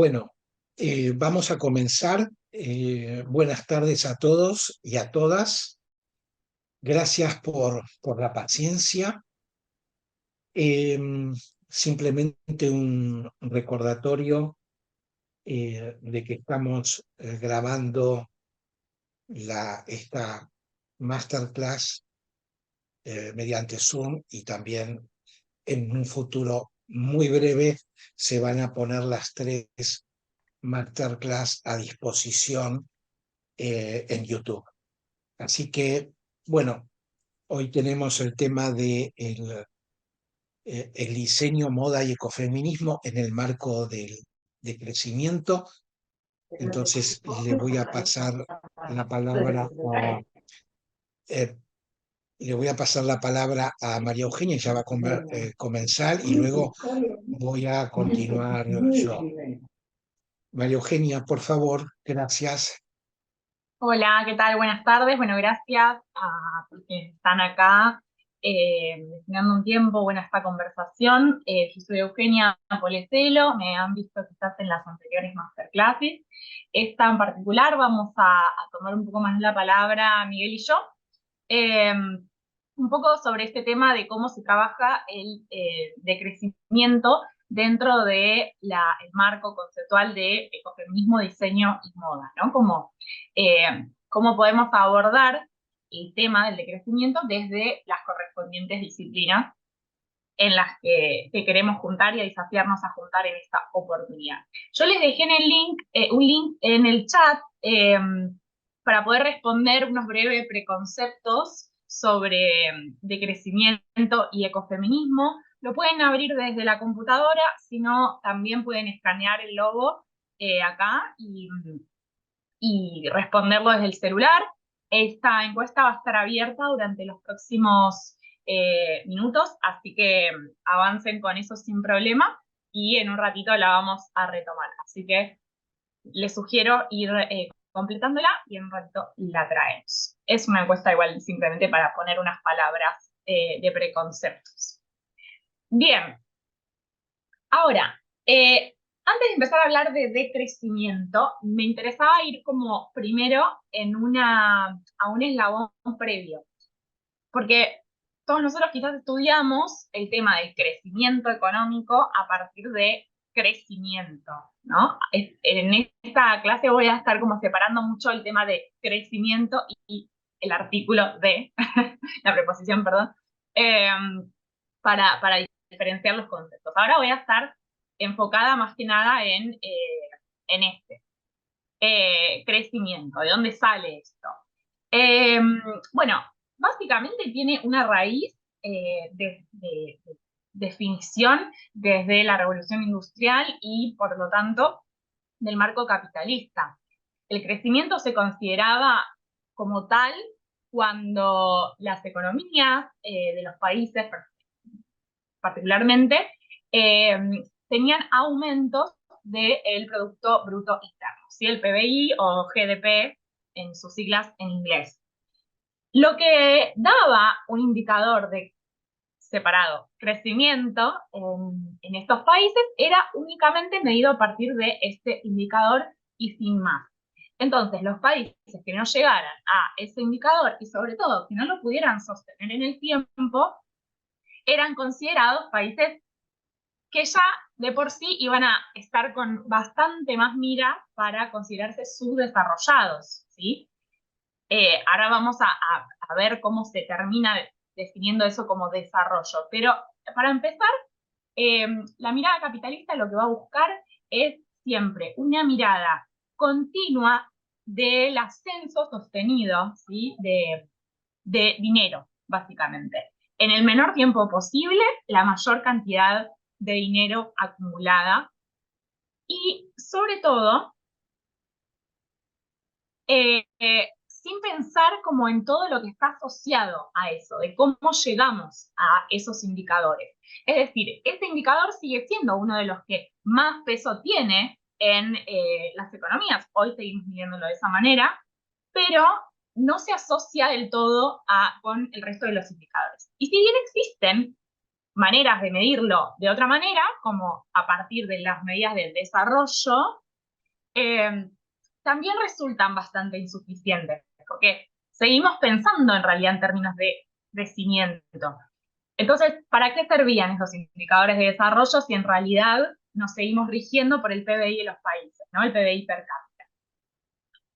Bueno, vamos a comenzar. Buenas tardes a todos y a todas. Gracias por la paciencia. Simplemente un recordatorio de que estamos grabando esta masterclass mediante Zoom, y también en un futuro muy breve se van a poner las tres masterclass a disposición en YouTube. Así que, bueno, hoy tenemos el tema de el diseño, moda y ecofeminismo en el marco de crecimiento. Entonces, eh, le voy a pasar la palabra a María Eugenia, ya va a comenzar, y luego voy a continuar yo. María Eugenia, por favor, gracias. Hola, ¿qué tal? Buenas tardes. Bueno, gracias a quienes están acá destinando un tiempo a esta conversación. Yo soy Eugenia Polecelo, me han visto quizás en las anteriores masterclasses. Esta en particular vamos a tomar un poco más la palabra Miguel y yo, eh, un poco sobre este tema de cómo se trabaja el decrecimiento dentro de el marco conceptual de ecofeminismo, diseño y moda, ¿no? Cómo podemos abordar el tema del decrecimiento desde las correspondientes disciplinas en las que queremos juntar y a desafiarnos a juntar en esta oportunidad. Yo les dejé en el link, un link en el chat para poder responder unos breves preconceptos sobre decrecimiento y ecofeminismo. Lo pueden abrir desde la computadora, si no, también pueden escanear el logo acá y responderlo desde el celular. Esta encuesta va a estar abierta durante los próximos minutos, así que avancen con eso sin problema y en un ratito la vamos a retomar. Así que les sugiero ir completándola y en un ratito la traemos. Es una encuesta igual simplemente para poner unas palabras de preconceptos. Bien, ahora, antes de empezar a hablar de decrecimiento, me interesaba ir como primero a un eslabón previo, porque todos nosotros quizás estudiamos el tema del crecimiento económico a partir de crecimiento, ¿no? En esta clase voy a estar como separando mucho el tema de crecimiento y el artículo de, la preposición, perdón, eh, para diferenciar los conceptos. Ahora voy a estar enfocada más que nada en este crecimiento, de dónde sale esto. Eh, bueno, básicamente tiene una raíz de definición desde la revolución industrial y, por lo tanto, del marco capitalista. El crecimiento se consideraba como tal cuando las economías de los países, particularmente, eh, tenían aumentos del Producto Bruto Interno, ¿sí? El PBI o GDP en sus siglas en inglés. Lo que daba un indicador de separado crecimiento en estos países era únicamente medido a partir de este indicador y sin más. Entonces, los países que no llegaran a ese indicador y sobre todo que no lo pudieran sostener en el tiempo, eran considerados países que ya de por sí iban a estar con bastante más mira para considerarse subdesarrollados, ¿sí? Ahora vamos a ver cómo se termina definiendo eso como desarrollo. Pero para empezar, la mirada capitalista lo que va a buscar es siempre una mirada continua del ascenso sostenido, ¿sí? de dinero, básicamente. En el menor tiempo posible, la mayor cantidad de dinero acumulada y, sobre todo, sin pensar como en todo lo que está asociado a eso, de cómo llegamos a esos indicadores. Es decir, este indicador sigue siendo uno de los que más peso tiene en las economías. Hoy seguimos midiéndolo de esa manera, pero no se asocia del todo con el resto de los indicadores. Y si bien existen maneras de medirlo de otra manera, como a partir de las medidas del desarrollo, también resultan bastante insuficientes, porque seguimos pensando en realidad en términos de crecimiento. Entonces, ¿para qué servían esos indicadores de desarrollo si en realidad nos seguimos rigiendo por el PBI de los países, ¿no? El PBI per cápita.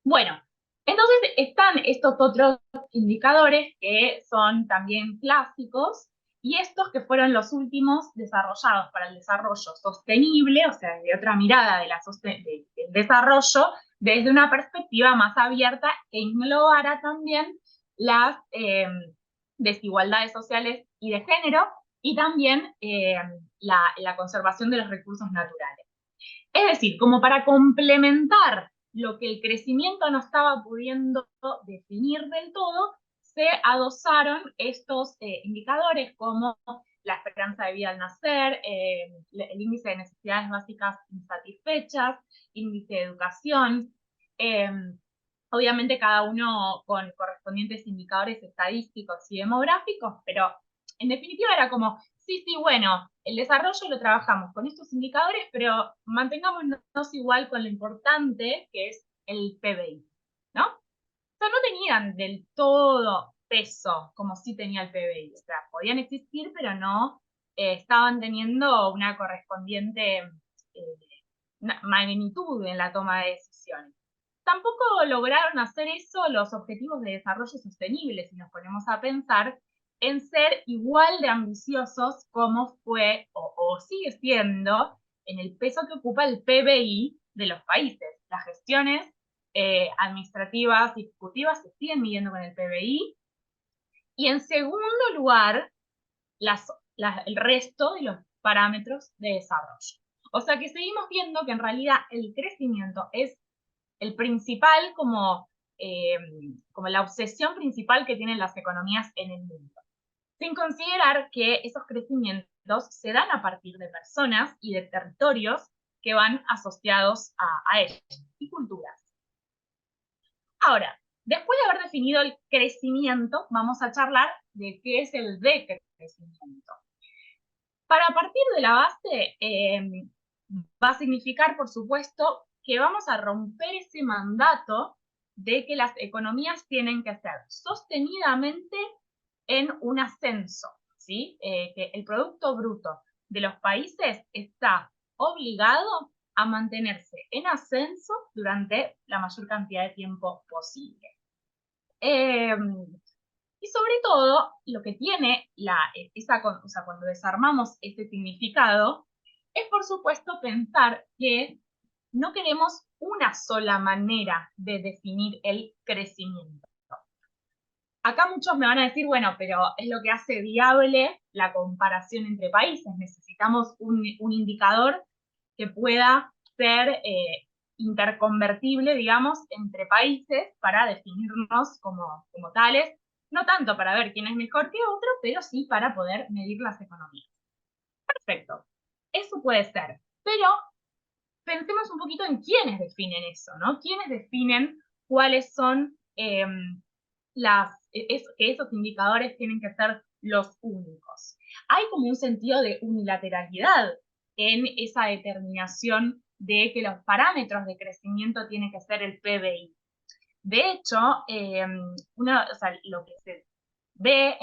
Bueno, entonces están estos otros indicadores que son también clásicos y estos que fueron los últimos desarrollados para el desarrollo sostenible, o sea, de otra mirada del desarrollo, desde una perspectiva más abierta que englobara también las desigualdades sociales y de género y también la conservación de los recursos naturales. Es decir, como para complementar lo que el crecimiento no estaba pudiendo definir del todo, se adosaron estos indicadores como la esperanza de vida al nacer, el índice de necesidades básicas insatisfechas, índice de educación, eh, obviamente cada uno con correspondientes indicadores estadísticos y demográficos, pero en definitiva era como, sí, sí, bueno, el desarrollo lo trabajamos con estos indicadores, pero mantengámonos igual con lo importante que es el PBI, ¿no? O sea, no tenían del todo peso como sí tenía el PBI, o sea, podían existir, pero no estaban teniendo una correspondiente una magnitud en la toma de decisiones. Tampoco lograron hacer eso los objetivos de desarrollo sostenible, si nos ponemos a pensar en ser igual de ambiciosos como fue o sigue siendo en el peso que ocupa el PBI de los países. Las gestiones administrativas y ejecutivas se siguen midiendo con el PBI. Y en segundo lugar, el resto de los parámetros de desarrollo. O sea que seguimos viendo que en realidad el crecimiento es el principal como la obsesión principal que tienen las economías en el mundo. Sin considerar que esos crecimientos se dan a partir de personas y de territorios que van asociados a ellos y culturas. Ahora, después de haber definido el crecimiento, vamos a charlar de qué es el decrecimiento. Para partir de la base, va a significar, por supuesto, que vamos a romper ese mandato de que las economías tienen que ser sostenidamente en un ascenso, ¿sí? Que el Producto Bruto de los países está obligado a mantenerse en ascenso durante la mayor cantidad de tiempo posible. Y sobre todo, lo que tiene o sea, cuando desarmamos este significado, es por supuesto pensar que no queremos una sola manera de definir el crecimiento. Acá muchos me van a decir, bueno, pero es lo que hace viable la comparación entre países. Necesitamos un indicador que pueda ser interconvertible, digamos, entre países para definirnos como tales, no tanto para ver quién es mejor que otro, pero sí para poder medir las economías. Perfecto, eso puede ser, pero pensemos un poquito en quiénes definen eso, ¿no? ¿Quiénes definen cuáles son que esos indicadores tienen que ser los únicos? Hay como un sentido de unilateralidad en esa determinación de que los parámetros de crecimiento tienen que ser el PBI. De hecho, o sea, lo que se ve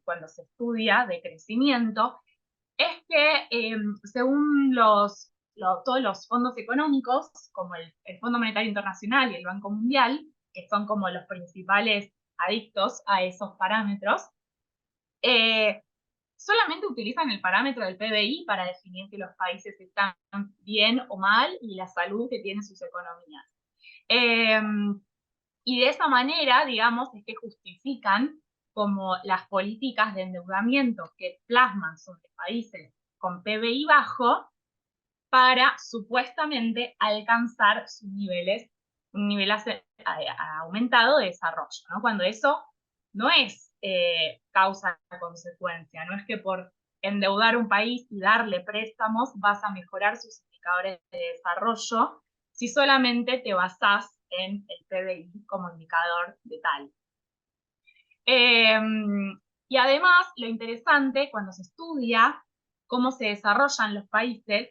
cuando se estudia de crecimiento es que según todos los fondos económicos, como el Fondo Monetario Internacional y el Banco Mundial, que son como los principales adictos a esos parámetros, solamente utilizan el parámetro del PBI para definir que los países están bien o mal y la salud que tienen sus economías. Y de esa manera, digamos, es que justifican como las políticas de endeudamiento que plasman sobre países con PBI bajo para supuestamente alcanzar sus niveles, un nivel aumentado de desarrollo, ¿no? Cuando eso no es causa-consecuencia, no es que por endeudar un país y darle préstamos vas a mejorar sus indicadores de desarrollo si solamente te basás en el PBI como indicador de tal. Y además, lo interesante, cuando se estudia cómo se desarrollan los países,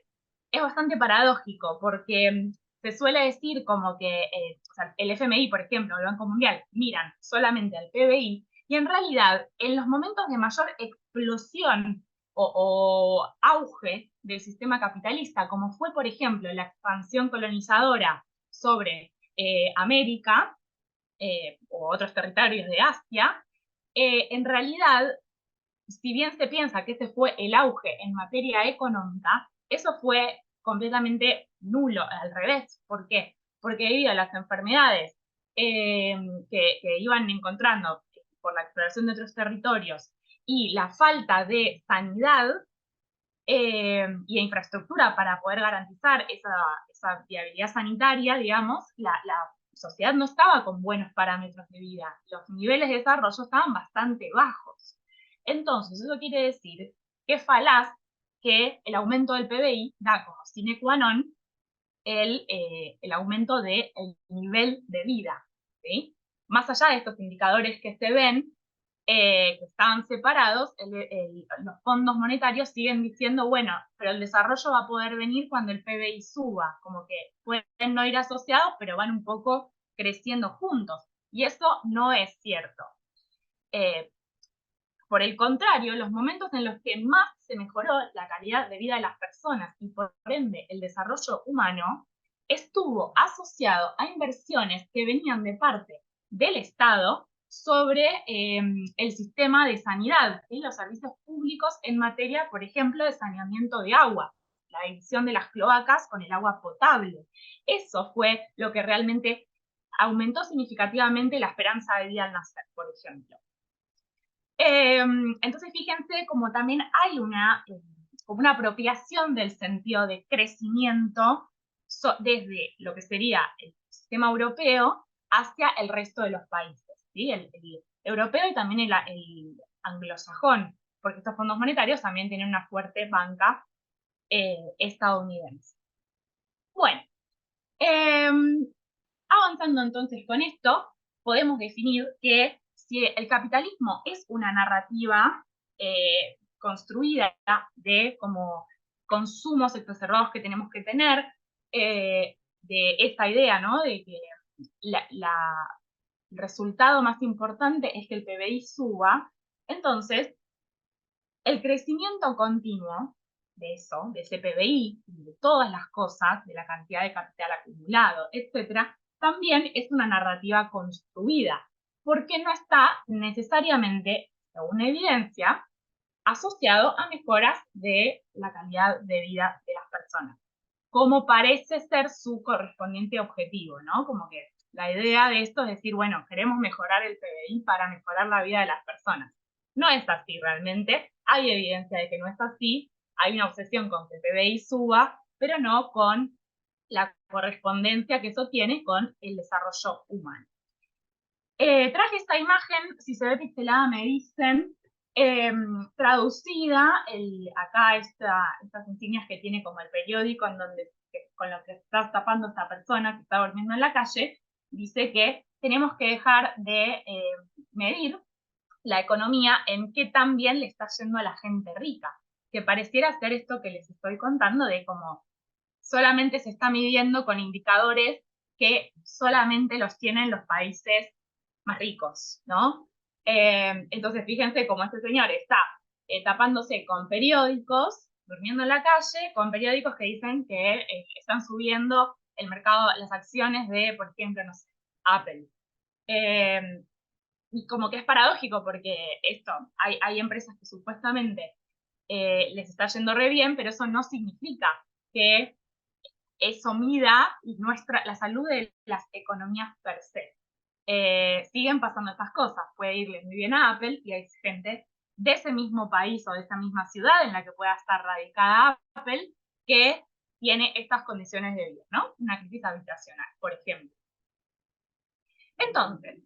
es bastante paradójico, porque se suele decir como que o sea, el FMI, por ejemplo, el Banco Mundial, miran solamente al PBI, y en realidad, en los momentos de mayor explosión o auge del sistema capitalista, como fue, por ejemplo, la expansión colonizadora sobre América o otros territorios de Asia, en realidad, si bien se piensa que ese fue el auge en materia económica, eso fue completamente nulo, al revés. ¿Por qué? Porque debido a las enfermedades que iban encontrando por la exploración de otros territorios y la falta de sanidad y de infraestructura para poder garantizar esa viabilidad sanitaria, digamos, la sociedad no estaba con buenos parámetros de vida. Los niveles de desarrollo estaban bastante bajos. Entonces, eso quiere decir que es falaz que el aumento del PBI da como sine qua non el aumento del nivel de vida. ¿Sí? Más allá de estos indicadores que se ven, que estaban separados, los fondos monetarios siguen diciendo, bueno, pero el desarrollo va a poder venir cuando el PBI suba, como que pueden no ir asociados, pero van un poco creciendo juntos. Y eso no es cierto. Eh, por el contrario, los momentos en los que más se mejoró la calidad de vida de las personas y por ende el desarrollo humano, estuvo asociado a inversiones que venían de parte del Estado sobre el sistema de sanidad y los servicios públicos en materia, por ejemplo, de saneamiento de agua, la división de las cloacas con el agua potable. Eso fue lo que realmente aumentó significativamente la esperanza de vida al nacer, por ejemplo. Entonces, fíjense como también hay como una apropiación del sentido de crecimiento desde lo que sería el sistema europeo hacia el resto de los países, ¿sí? El europeo y también el anglosajón, porque estos fondos monetarios también tienen una fuerte banca estadounidense. Bueno, avanzando entonces con esto, podemos definir que si el capitalismo es una narrativa construida de como consumos exacerbados que tenemos que tener, de esta idea, ¿no? De que el resultado más importante es que el PBI suba, entonces el crecimiento continuo de eso, de ese PBI, de todas las cosas, de la cantidad de capital acumulado, etcétera, también es una narrativa construida, porque no está necesariamente, según evidencia, asociado a mejoras de la calidad de vida de las personas, como parece ser su correspondiente objetivo, ¿no? Como que la idea de esto es decir, bueno, queremos mejorar el PBI para mejorar la vida de las personas. No es así realmente, hay evidencia de que no es así, hay una obsesión con que el PBI suba, pero no con la correspondencia que eso tiene con el desarrollo humano. Traje esta imagen, si se ve pixelada me dicen, traducida, acá estas insignias que tiene como el periódico en donde con lo que está tapando esta persona que está durmiendo en la calle, dice que tenemos que dejar de medir la economía en qué tan bien le está yendo a la gente rica, que pareciera ser esto que les estoy contando de cómo solamente se está midiendo con indicadores que solamente los tienen los países más ricos, ¿no? Entonces, fíjense cómo este señor está tapándose con periódicos, durmiendo en la calle, con periódicos que dicen que están subiendo el mercado, las acciones de, por ejemplo, no sé, Apple. Y como que es paradójico porque esto, hay empresas que supuestamente les está yendo re bien, pero eso no significa que eso mida la salud de las economías per se. Siguen pasando estas cosas. Puede irle muy bien a Apple y hay gente de ese mismo país o de esa misma ciudad en la que pueda estar radicada Apple que tiene estas condiciones de vida, ¿no? Una crisis habitacional, por ejemplo. Entonces,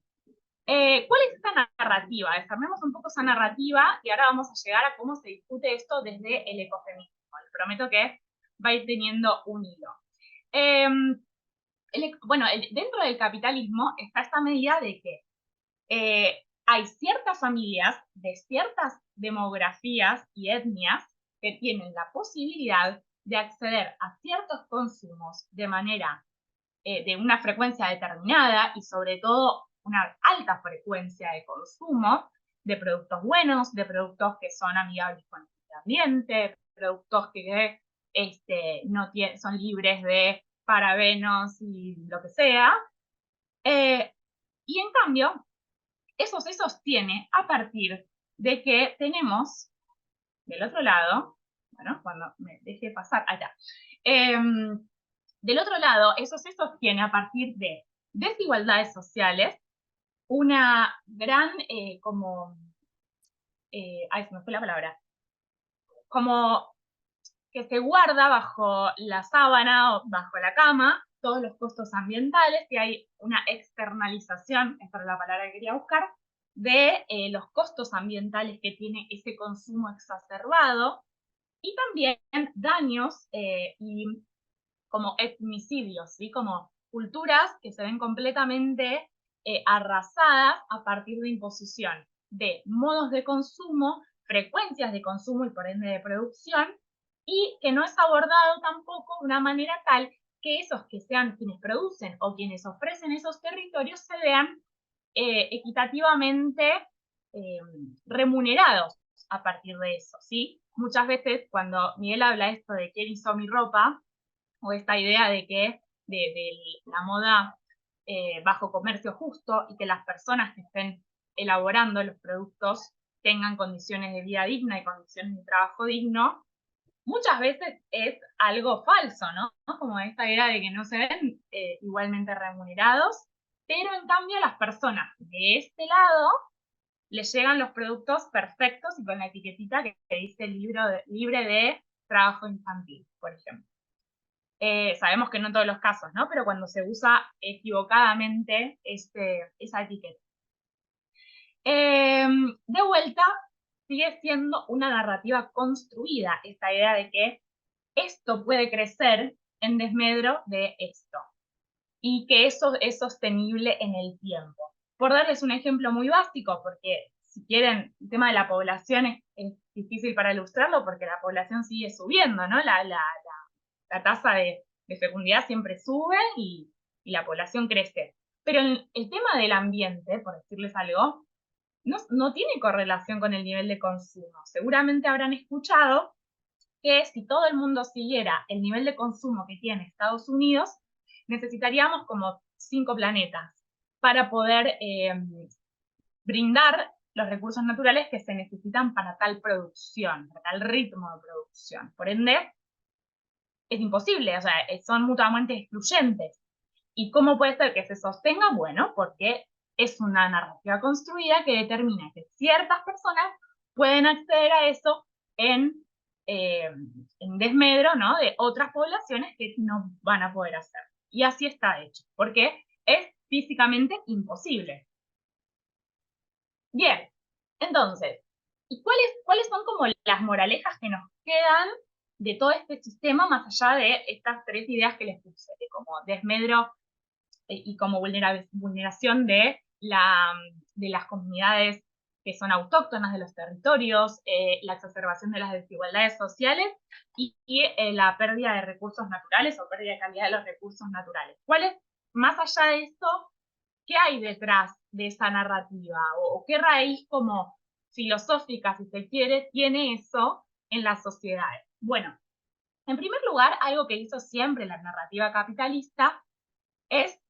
¿cuál es esta narrativa? Desarmemos un poco esa narrativa y ahora vamos a llegar a cómo se discute esto desde el ecofeminismo. Les prometo que va a ir teniendo un hilo. Bueno, dentro del capitalismo está esta medida de que hay ciertas familias de ciertas demografías y etnias que tienen la posibilidad de acceder a ciertos consumos de manera, de una frecuencia determinada y sobre todo una alta frecuencia de consumo de productos buenos, de productos que son amigables con el ambiente, productos que no son libres de parabenos y lo que sea. Y en cambio, eso se sostiene a partir de que tenemos del otro lado, bueno, cuando me deje pasar, allá, del otro lado, eso se sostiene a partir de desigualdades sociales, una gran, ay, se me fue la palabra, como que se guarda bajo la sábana o bajo la cama todos los costos ambientales, que hay una externalización, esta es la palabra que quería buscar, de los costos ambientales que tiene ese consumo exacerbado, y también daños y como etnicidios, ¿sí? Como culturas que se ven completamente arrasadas a partir de imposición de modos de consumo, frecuencias de consumo y por ende de producción, y que no es abordado tampoco de una manera tal que esos que sean quienes producen o quienes ofrecen esos territorios se vean equitativamente eh, remunerados a partir de eso, ¿sí? Muchas veces cuando Miguel habla esto de quién hizo mi ropa, o esta idea de que de la moda bajo comercio justo y que las personas que estén elaborando los productos tengan condiciones de vida digna y condiciones de trabajo digno, muchas veces es algo falso, ¿no? Como esta idea de que no se ven igualmente remunerados, pero en cambio a las personas de este lado les llegan los productos perfectos y con la etiquetita que dice libre de trabajo infantil, por ejemplo. Sabemos que no en todos los casos, ¿no? Pero cuando se usa equivocadamente esa etiqueta. De vuelta, sigue siendo una narrativa construida, esta idea de que esto puede crecer en desmedro de esto y que eso es sostenible en el tiempo. Por darles un ejemplo muy básico, porque si quieren, el tema de la población es difícil para ilustrarlo porque la población sigue subiendo, ¿no? La tasa de fecundidad siempre sube y la población crece. Pero el tema del ambiente, por decirles algo, no tiene correlación con el nivel de consumo. Seguramente habrán escuchado que si todo el mundo siguiera el nivel de consumo que tiene Estados Unidos, necesitaríamos como 5 planetas para poder brindar los recursos naturales que se necesitan para tal producción, para tal ritmo de producción. Por ende, es imposible, o sea, son mutuamente excluyentes. ¿Y cómo puede ser que se sostenga? Bueno, porque es una narrativa construida que determina que ciertas personas pueden acceder a eso en desmedro, ¿no? De otras poblaciones que no van a poder hacer. Y así está hecho, porque es físicamente imposible. Bien, entonces, ¿y cuáles son como las moralejas que nos quedan de todo este sistema, más allá de estas 3 ideas que les puse, de como desmedro y como vulneración de las comunidades que son autóctonas de los territorios, la exacerbación de las desigualdades sociales y la pérdida de recursos naturales o pérdida de calidad de los recursos naturales? Más allá de esto, qué hay detrás de esa narrativa o qué raíz como filosófica, si se quiere, tiene eso en las sociedades? Bueno, en primer lugar, algo que hizo siempre la narrativa capitalista es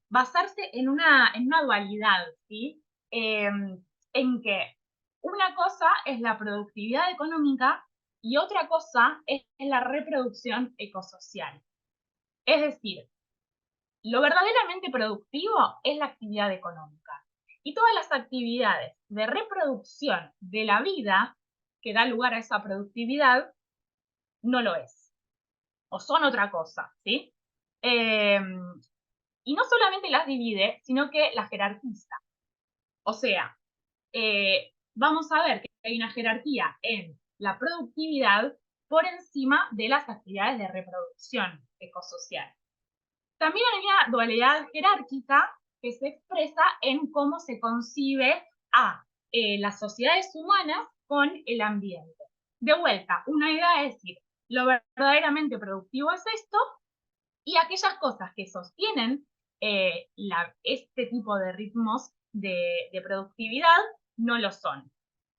basarse en una dualidad, ¿sí? En que una cosa es la productividad económica y otra cosa es la reproducción ecosocial. Es decir, lo verdaderamente productivo es la actividad económica. Y todas las actividades de reproducción de la vida que da lugar a esa productividad no lo es. O son otra cosa, ¿sí? Y no solamente las divide, sino que las jerarquiza. O sea, vamos a ver que hay una jerarquía en la productividad por encima de las actividades de reproducción ecosocial. También hay una dualidad jerárquica que se expresa en cómo se concibe a las sociedades humanas con el ambiente. De vuelta, una idea es decir, lo verdaderamente productivo es esto, y aquellas cosas que sostienen este tipo de ritmos de productividad no lo son.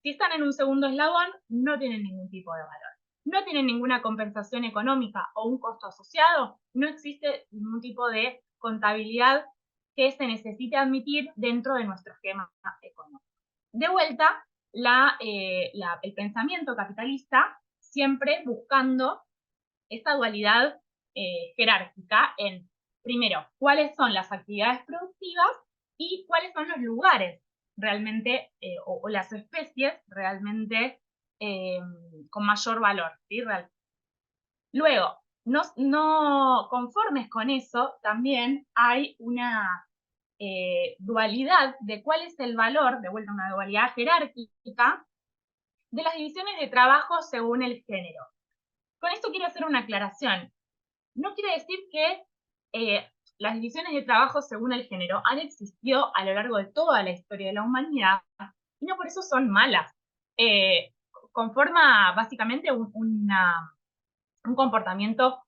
Si están en un segundo eslabón, no tienen ningún tipo de valor. No tienen ninguna compensación económica o un costo asociado, no existe ningún tipo de contabilidad que se necesite admitir dentro de nuestro esquema económico. De vuelta, el pensamiento capitalista siempre buscando esta dualidad jerárquica en, primero, cuáles son las actividades productivas y cuáles son los lugares realmente, o las especies realmente con mayor valor, ¿sí? Luego, no conformes con eso, también hay una dualidad de cuál es el valor, de vuelta a una dualidad jerárquica, de las divisiones de trabajo según el género. Con esto quiero hacer una aclaración. No quiere decir que las divisiones de trabajo según el género han existido a lo largo de toda la historia de la humanidad y no por eso son malas. Conforma básicamente un comportamiento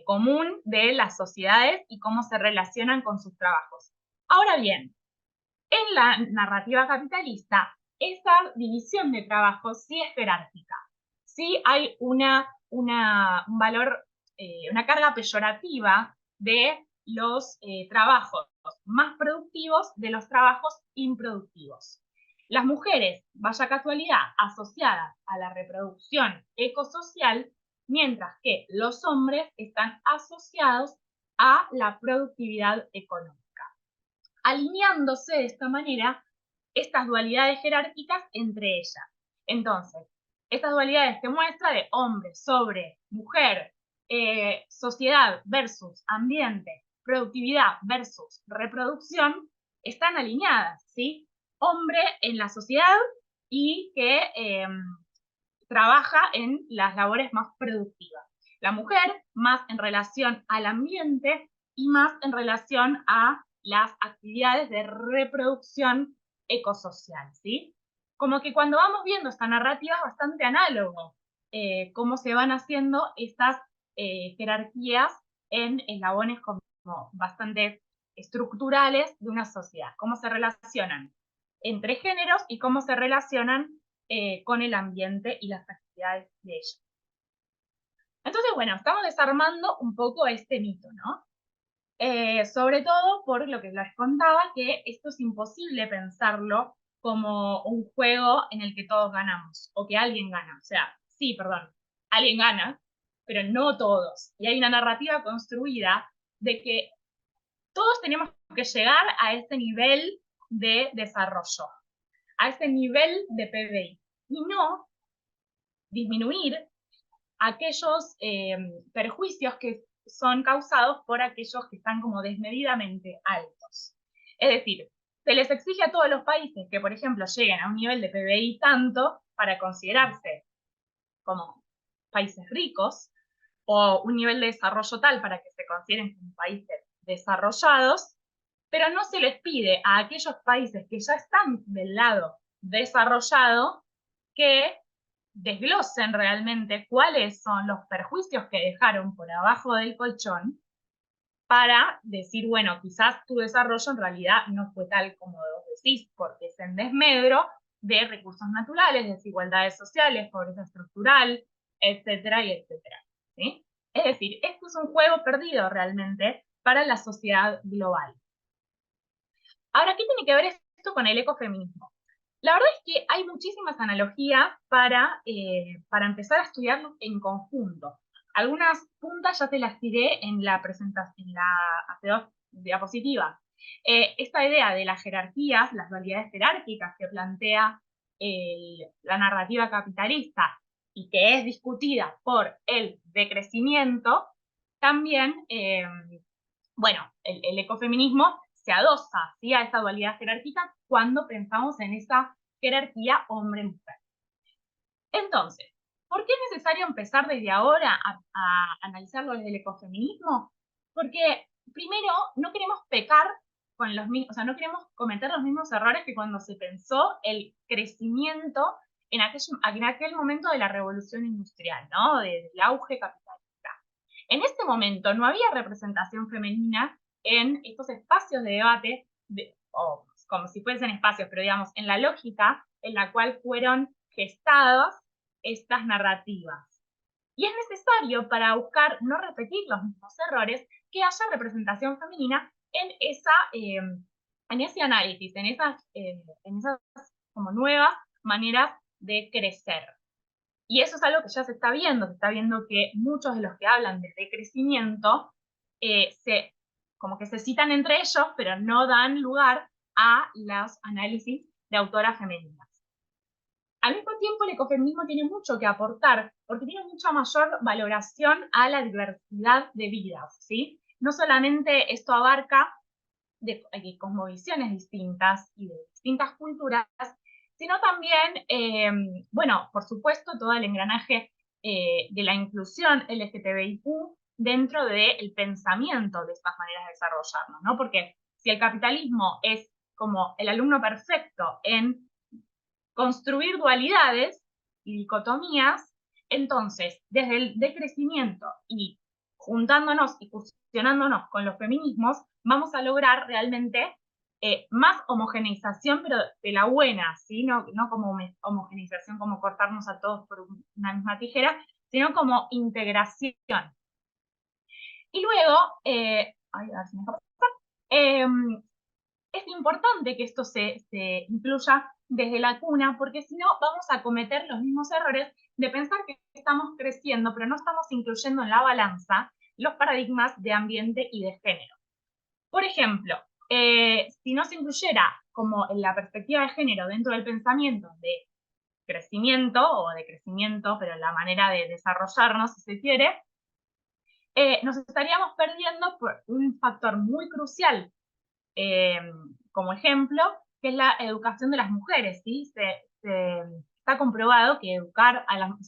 común de las sociedades y cómo se relacionan con sus trabajos. Ahora bien, en la narrativa capitalista, esa división de trabajo sí es jerárquica. Sí hay un valor, una carga peyorativa de los trabajos más productivos de los trabajos improductivos. Las mujeres, vaya casualidad, asociadas a la reproducción ecosocial, mientras que los hombres están asociados a la productividad económica, alineándose de esta manera estas dualidades jerárquicas entre ellas. Entonces, estas dualidades que muestra de hombre sobre mujer, sociedad versus ambiente, productividad versus reproducción, están alineadas, ¿sí? Hombre en la sociedad y que trabaja en las labores más productivas. La mujer más en relación al ambiente y más en relación a las actividades de reproducción ecosocial, ¿sí? Como que cuando vamos viendo esta narrativa es bastante análogo, cómo se van haciendo estas jerarquías en eslabones como bastante estructurales de una sociedad, cómo se relacionan entre géneros y cómo se relacionan con el ambiente y las actividades de ella. Entonces, bueno, estamos desarmando un poco este mito, ¿no? Sobre todo por lo que les contaba, que esto es imposible pensarlo como un juego en el que todos ganamos, o que alguien gana. O sea, sí, perdón, alguien gana, pero no todos. Y hay una narrativa construida de que todos tenemos que llegar a este nivel de desarrollo, a este nivel de PBI, y no disminuir aquellos perjuicios que son causados por aquellos que están como desmedidamente altos. Es decir, se les exige a todos los países que, por ejemplo, lleguen a un nivel de PBI tanto para considerarse como países ricos, o un nivel de desarrollo tal para que se consideren como países desarrollados, pero no se les pide a aquellos países que ya están del lado desarrollado que desglosen realmente cuáles son los perjuicios que dejaron por abajo del colchón para decir, bueno, quizás tu desarrollo en realidad no fue tal como vos decís, porque es en desmedro de recursos naturales, desigualdades sociales, pobreza estructural, etcétera y etcétera, ¿sí? Es decir, esto es un juego perdido realmente para la sociedad global. Ahora, ¿qué tiene que ver esto con el ecofeminismo? La verdad es que hay muchísimas analogías para empezar a estudiarlos en conjunto. Algunas puntas ya te las tiré en la presentación, hace 2 diapositivas. Esta idea de las jerarquías, las dualidades jerárquicas que plantea la narrativa capitalista y que es discutida por el decrecimiento, también, bueno, el ecofeminismo se adosa, ¿sí?, a esta dualidad jerárquica cuando pensamos en esa jerarquía hombre-mujer. Entonces, ¿por qué es necesario empezar desde ahora a analizarlo desde el ecofeminismo? Porque, primero, no queremos pecar con los mismos, o sea, no queremos cometer los mismos errores que cuando se pensó el crecimiento en aquel momento de la revolución industrial, ¿no? Del auge capitalista. En este momento no había representación femenina en estos espacios de debate, o como si fuesen espacios, pero digamos, en la lógica en la cual fueron gestadas estas narrativas. Y es necesario, para buscar no repetir los mismos errores, que haya representación femenina en ese análisis, en esas como nuevas maneras de crecer. Y eso es algo que ya se está viendo que muchos de los que hablan de decrecimiento como que se citan entre ellos, pero no dan lugar a los análisis de autoras femeninas. Al mismo tiempo, el ecofeminismo tiene mucho que aportar, porque tiene mucha mayor valoración a la diversidad de vidas, ¿sí? No solamente esto abarca de cosmovisiones distintas y de distintas culturas, sino también, bueno, por supuesto, todo el engranaje de la inclusión LGTBIQ dentro del pensamiento de estas maneras de desarrollarnos, ¿no? Porque si el capitalismo es como el alumno perfecto en construir dualidades y dicotomías, entonces, desde el decrecimiento y juntándonos y fusionándonos con los feminismos, vamos a lograr realmente más homogeneización, pero de la buena, ¿sí? No como homogeneización, como cortarnos a todos por una misma tijera, sino como integración. Y luego, a ver si me deja pasar, es importante que esto se incluya desde la cuna, porque si no vamos a cometer los mismos errores de pensar que estamos creciendo, pero no estamos incluyendo en la balanza los paradigmas de ambiente y de género. Por ejemplo, si no se incluyera como en la perspectiva de género dentro del pensamiento de crecimiento o de crecimiento, pero la manera de desarrollarnos, si se quiere, nos estaríamos perdiendo por un factor muy crucial como ejemplo, que es la educación de las mujeres, ¿sí? Está comprobado que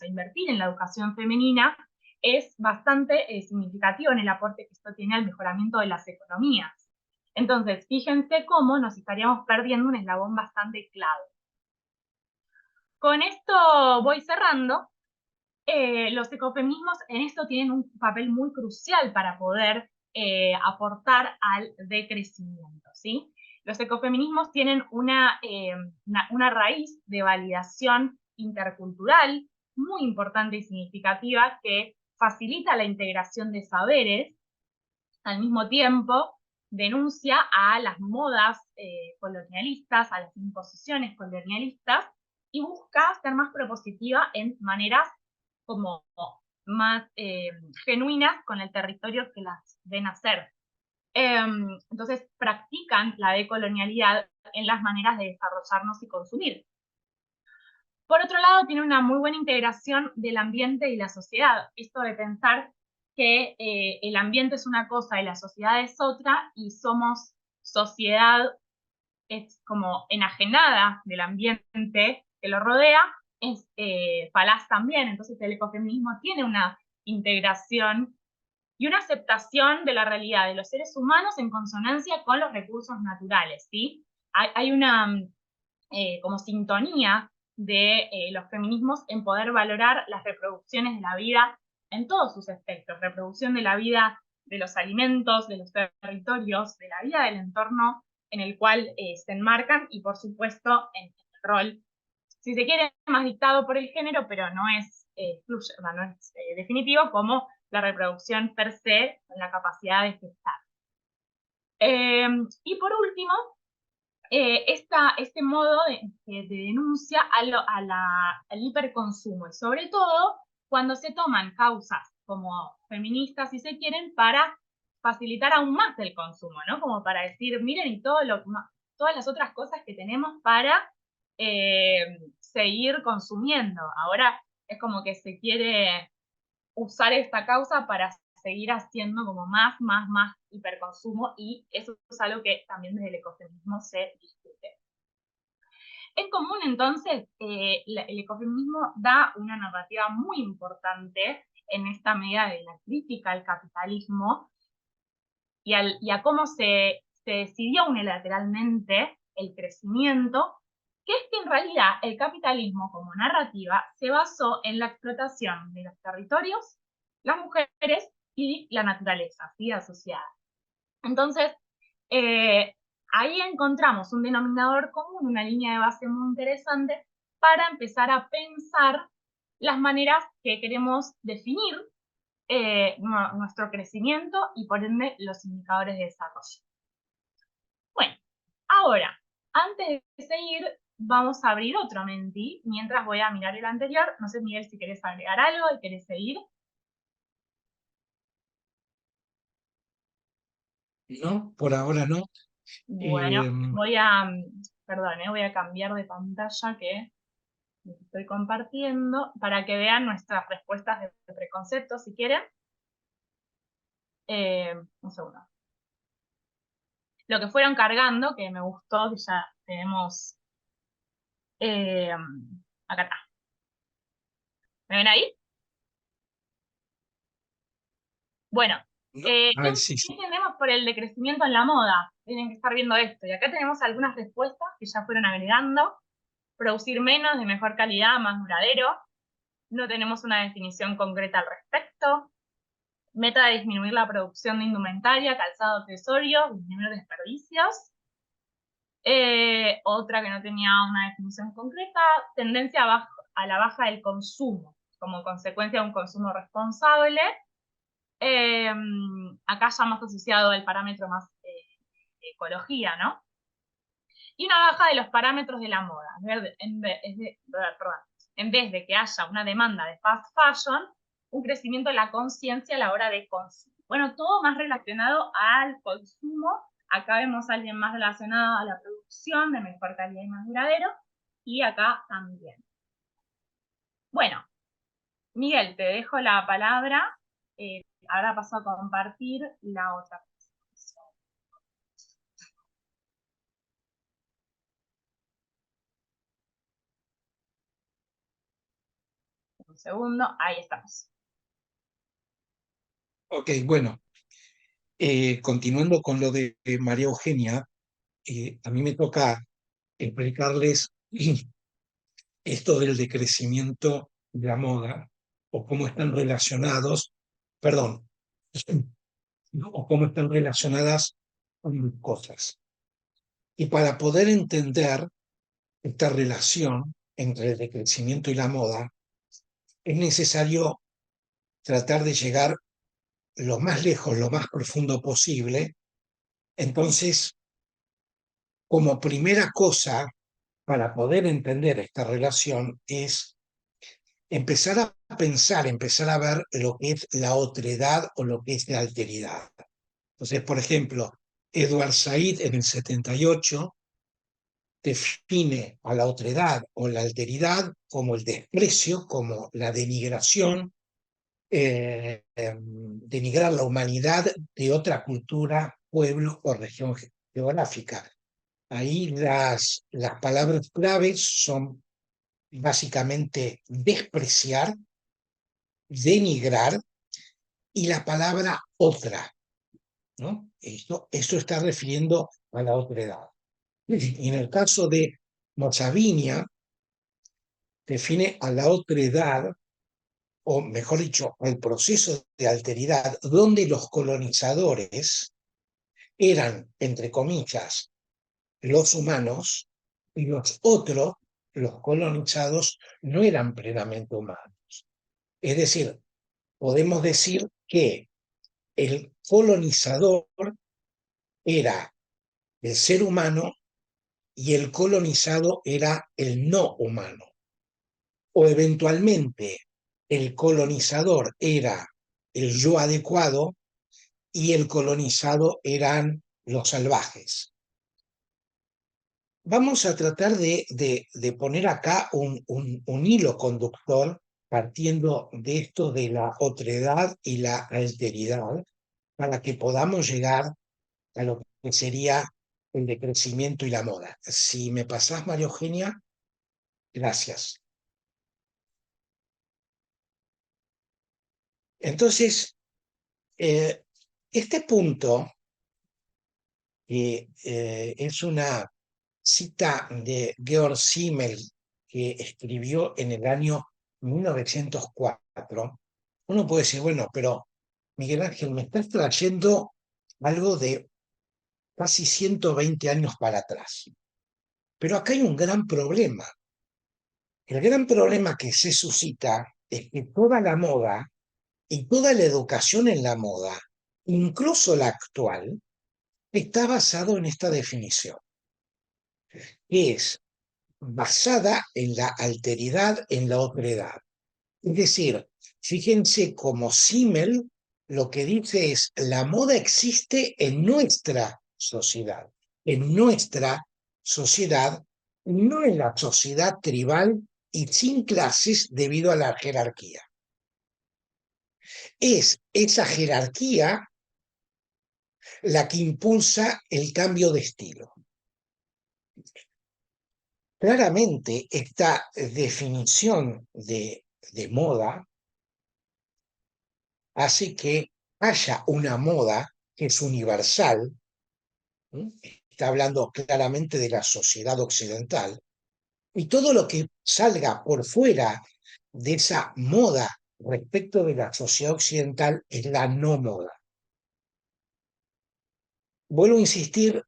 invertir en la educación femenina es bastante significativo en el aporte que esto tiene al mejoramiento de las economías. Entonces, fíjense cómo nos estaríamos perdiendo un eslabón bastante clave. Con esto voy cerrando. Los ecofeminismos en esto tienen un papel muy crucial para poder aportar al decrecimiento, ¿sí? Los ecofeminismos tienen una raíz de validación intercultural muy importante y significativa que facilita la integración de saberes, al mismo tiempo denuncia a las modas colonialistas, a las imposiciones colonialistas, y busca ser más propositiva en maneras como más genuinas con el territorio que las ven hacer. Entonces practican la decolonialidad en las maneras de desarrollarnos y consumir. Por otro lado, tiene una muy buena integración del ambiente y la sociedad. Esto de pensar que el ambiente es una cosa y la sociedad es otra, y somos sociedad es como enajenada del ambiente que lo rodea, es falaz también. Entonces el ecofeminismo tiene una integración y una aceptación de la realidad de los seres humanos en consonancia con los recursos naturales, ¿sí? Hay una como sintonía de los feminismos en poder valorar las reproducciones de la vida en todos sus aspectos, reproducción de la vida de los alimentos, de los territorios, de la vida del entorno en el cual se enmarcan, y por supuesto en el rol, si se quiere, más dictado por el género, pero no es, no es definitivo, como la reproducción per se, la capacidad de gestar. Y por último, este modo de denuncia al hiperconsumo, y sobre todo cuando se toman causas como feministas, si se quieren, para facilitar aún más el consumo, ¿no? Como para decir, miren, y todas las otras cosas que tenemos para seguir consumiendo. Ahora es como que se quiere usar esta causa para seguir haciendo como más hiperconsumo, y eso es algo que también desde el ecofeminismo se discute. En común, entonces, el ecofeminismo da una narrativa muy importante en esta medida de la crítica al capitalismo y a cómo se se decidió unilateralmente el crecimiento, que es que en realidad el capitalismo como narrativa se basó en la explotación de los territorios, las mujeres y la naturaleza, ¿sí? Asociada. Entonces, ahí encontramos un denominador común, una línea de base muy interesante para empezar a pensar las maneras que queremos definir nuestro crecimiento y por ende los indicadores de desarrollo. Bueno, ahora, antes de seguir, vamos a abrir otro Menti, mientras voy a mirar el anterior. No sé, Miguel, si querés agregar algo y querés seguir. No, por ahora no. Bueno, Eh, perdón, voy a cambiar de pantalla que les estoy compartiendo para que vean nuestras respuestas de preconceptos, si quieren. Un segundo. Lo que fueron cargando, que me gustó, que ya tenemos... eh, acá está. ¿Me ven ahí? Bueno, no, ¿qué a ver, sí, sí. entendemos por el decrecimiento en la moda? Tienen que estar viendo esto. Y acá tenemos algunas respuestas que ya fueron agregando. Producir menos, de mejor calidad, más duradero. No tenemos una definición concreta al respecto. Meta de disminuir la producción de indumentaria, calzado, accesorios, disminuir desperdicios. Otra que no tenía una definición concreta, tendencia a la baja del consumo, como consecuencia de un consumo responsable. Acá ya más asociado al parámetro más de ecología, ¿no? Y una baja de los parámetros de la moda. En vez de que haya una demanda de fast fashion, un crecimiento de la conciencia a la hora de consumo. Bueno, todo más relacionado al consumo. Acá vemos a alguien más relacionado a la producción de mejor calidad y más duradero. Y acá también. Bueno, Miguel, te dejo la palabra. Ahora paso a compartir la otra presentación. Un segundo, ahí estamos. Ok, bueno, continuando con lo de María Eugenia, a mí me toca explicarles esto del decrecimiento de la moda o cómo están relacionados, perdón, ¿no? O cómo están relacionadas cosas. Y para poder entender esta relación entre el decrecimiento y la moda, es necesario tratar de llegar lo más lejos, lo más profundo posible. Entonces, como primera cosa para poder entender esta relación es empezar a pensar, empezar a ver lo que es la otredad o lo que es la alteridad. Entonces, por ejemplo, Edward Said en el 78 define a la otredad o la alteridad como el desprecio, como la denigración, denigrar la humanidad de otra cultura, pueblo o región geográfica. Ahí las palabras claves son básicamente despreciar, denigrar y la palabra otra, ¿no? Esto está refiriendo a la otredad. Y en el caso de Mozavinia, define a la otredad, o mejor dicho, al proceso de alteridad, donde los colonizadores eran, entre comillas, los humanos, y los otros, los colonizados, no eran plenamente humanos. Es decir, podemos decir que el colonizador era el ser humano y el colonizado era el no humano. O eventualmente el colonizador era el yo adecuado y el colonizado eran los salvajes. Vamos a tratar de poner acá un hilo conductor partiendo de esto de la otredad y la alteridad para que podamos llegar a lo que sería el decrecimiento y la moda. Si me pasás, María Eugenia, gracias. Entonces, este punto que es una cita de Georg Simmel que escribió en el año 1904. Uno puede decir, bueno, pero Miguel Ángel, me estás trayendo algo de casi 120 años para atrás. Pero acá hay un gran problema. El gran problema que se suscita es que toda la moda y toda la educación en la moda, incluso la actual, está basado en esta definición, que es basada en la alteridad, en la otredad. Es decir, fíjense como Simmel lo que dice es, la moda existe en nuestra sociedad, no en la sociedad tribal y sin clases debido a la jerarquía. Es esa jerarquía la que impulsa el cambio de estilo. Claramente, esta definición de moda hace que haya una moda que es universal. Está hablando claramente de la sociedad occidental, y todo lo que salga por fuera de esa moda respecto de la sociedad occidental es la no moda. Vuelvo a insistir,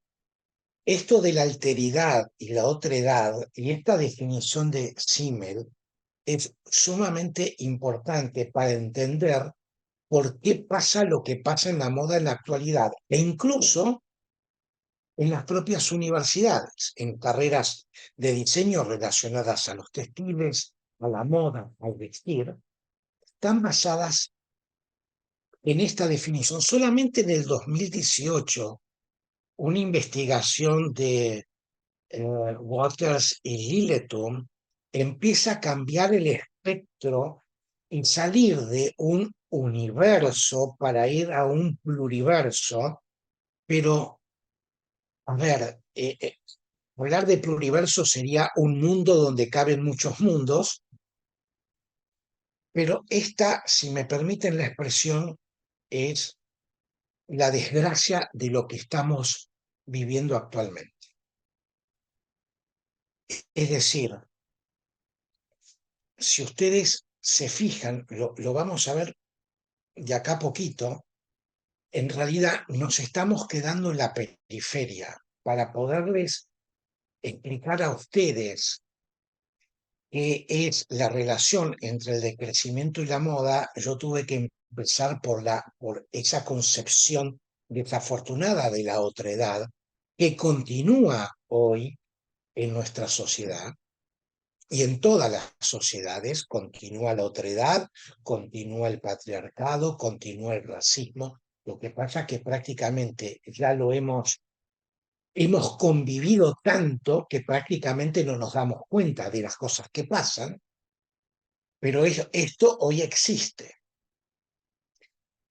esto de la alteridad y la otredad y esta definición de Simmel es sumamente importante para entender por qué pasa lo que pasa en la moda en la actualidad e incluso en las propias universidades, en carreras de diseño relacionadas a los textiles, a la moda, al vestir, están basadas en esta definición. Solamente en el 2018, una investigación de Waters y Lilletum empieza a cambiar el espectro y salir de un universo para ir a un pluriverso, pero, a ver, hablar de pluriverso sería un mundo donde caben muchos mundos, pero esta, si me permiten la expresión, es la desgracia de lo que estamos viviendo actualmente. Es decir, si ustedes se fijan, lo vamos a ver de acá a poquito, en realidad nos estamos quedando en la periferia. Para poderles explicar a ustedes qué es la relación entre el decrecimiento y la moda, yo tuve que empezar por esa concepción desafortunada de la otredad que continúa hoy en nuestra sociedad. Y en todas las sociedades continúa la otredad, continúa el patriarcado, continúa el racismo. Lo que pasa es que prácticamente ya lo hemos convivido tanto que prácticamente no nos damos cuenta de las cosas que pasan, pero esto hoy existe.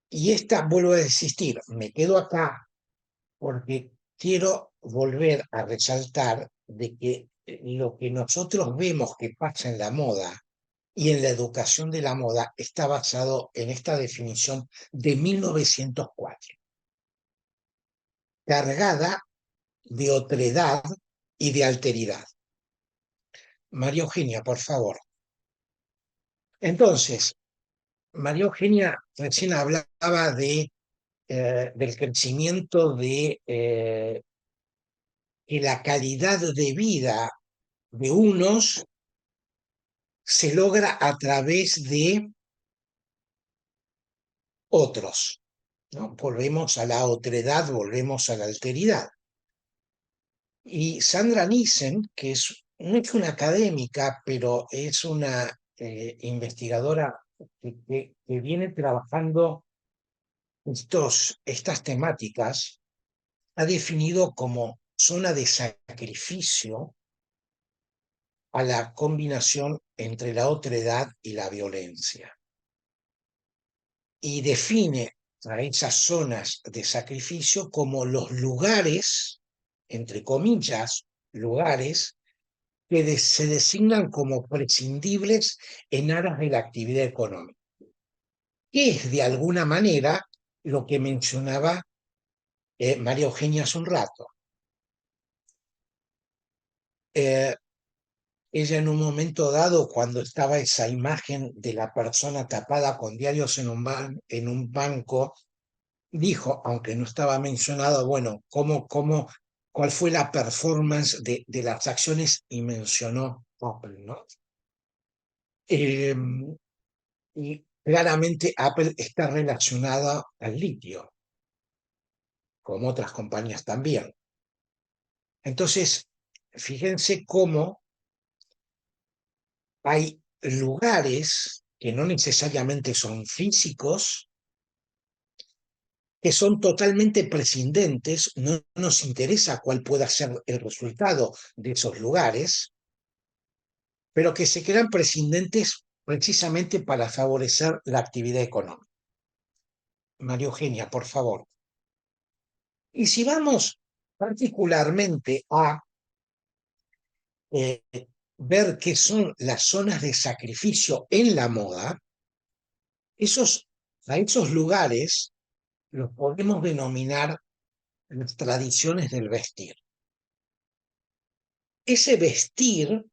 Y vuelvo a insistir, me quedo acá porque quiero volver a resaltar de que lo que nosotros vemos que pasa en la moda y en la educación de la moda está basado en esta definición de 1904, cargada de otredad y de alteridad. María Eugenia, por favor. Entonces, María Eugenia recién hablaba del crecimiento de que la calidad de vida de unos se logra a través de otros, ¿no? Volvemos a la otredad, volvemos a la alteridad. Y Sandra Nissen, no es una académica, pero es una investigadora que viene trabajando estas temáticas, ha definido como zona de sacrificio a la combinación entre la otredad y la violencia. Y define a esas zonas de sacrificio como los lugares, entre comillas, lugares que se designan como prescindibles en aras de la actividad económica, que es de alguna manera lo que mencionaba María Eugenia hace un rato. Eh, Ella en un momento dado, cuando estaba esa imagen de la persona tapada con diarios en un banco, dijo, aunque no estaba mencionado, bueno, cuál fue la performance de las acciones y mencionó Apple, ¿no? Eh, y claramente Apple está relacionada al litio, como otras compañías también. Entonces, fíjense cómo hay lugares que no necesariamente son físicos, que son totalmente prescindentes, no nos interesa cuál pueda ser el resultado de esos lugares, pero que se crean prescindentes precisamente para favorecer la actividad económica. María Eugenia, por favor. Y si vamos particularmente a eh, ver qué son las zonas de sacrificio en la moda, a esos lugares los podemos denominar las tradiciones del vestir. Ese vestir,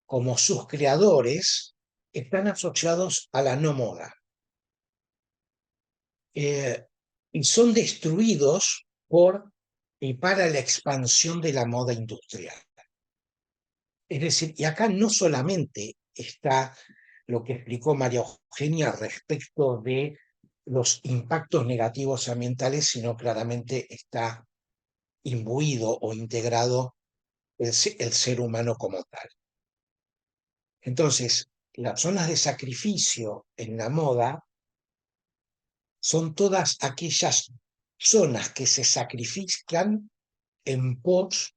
como sus creadores, están asociados a la no moda y son destruidos por y para la expansión de la moda industrial. Es decir, y acá no solamente está lo que explicó María Eugenia respecto de los impactos negativos ambientales, sino claramente está imbuido o integrado el ser humano como tal. Entonces, las zonas de sacrificio en la moda son todas aquellas zonas que se sacrifican en pos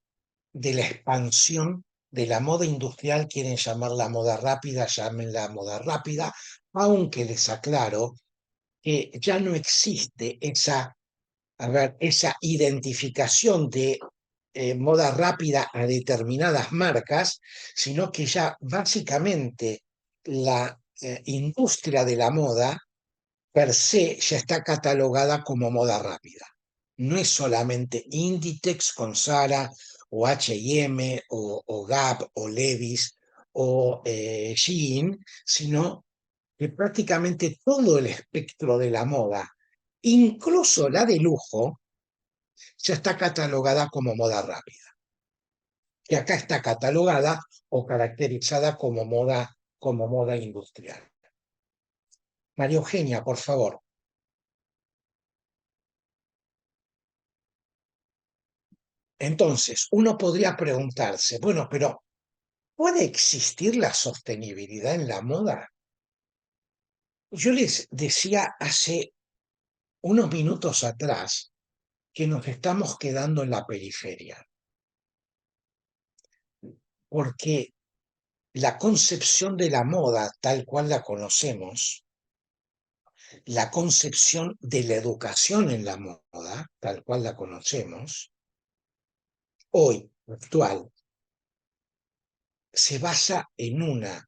de la expansión de la moda industrial. Quieren llamarla moda rápida, llámenla moda rápida, aunque les aclaro que ya no existe esa identificación de moda rápida a determinadas marcas, sino que ya básicamente la industria de la moda per se ya está catalogada como moda rápida. No es solamente Inditex con Zara o H&M o Gap o Levi's o Shein, sino que prácticamente todo el espectro de la moda, incluso la de lujo, ya está catalogada como moda rápida, que acá está catalogada o caracterizada como moda industrial. María Eugenia, por favor. Entonces, uno podría preguntarse, bueno, pero ¿puede existir la sostenibilidad en la moda? Yo les decía hace unos minutos atrás que nos estamos quedando en la periferia, porque la concepción de la moda tal cual la conocemos, la concepción de la educación en la moda tal cual la conocemos, hoy, actual, se basa en una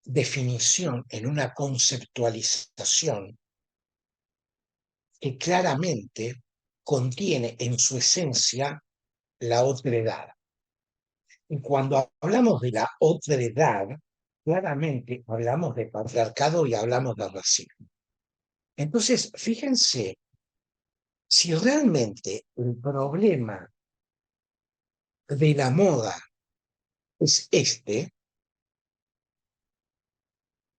definición, en una conceptualización que claramente contiene en su esencia la otredad. Y cuando hablamos de la otredad, claramente hablamos de patriarcado y hablamos de racismo. Entonces, fíjense, si realmente el problema de la moda es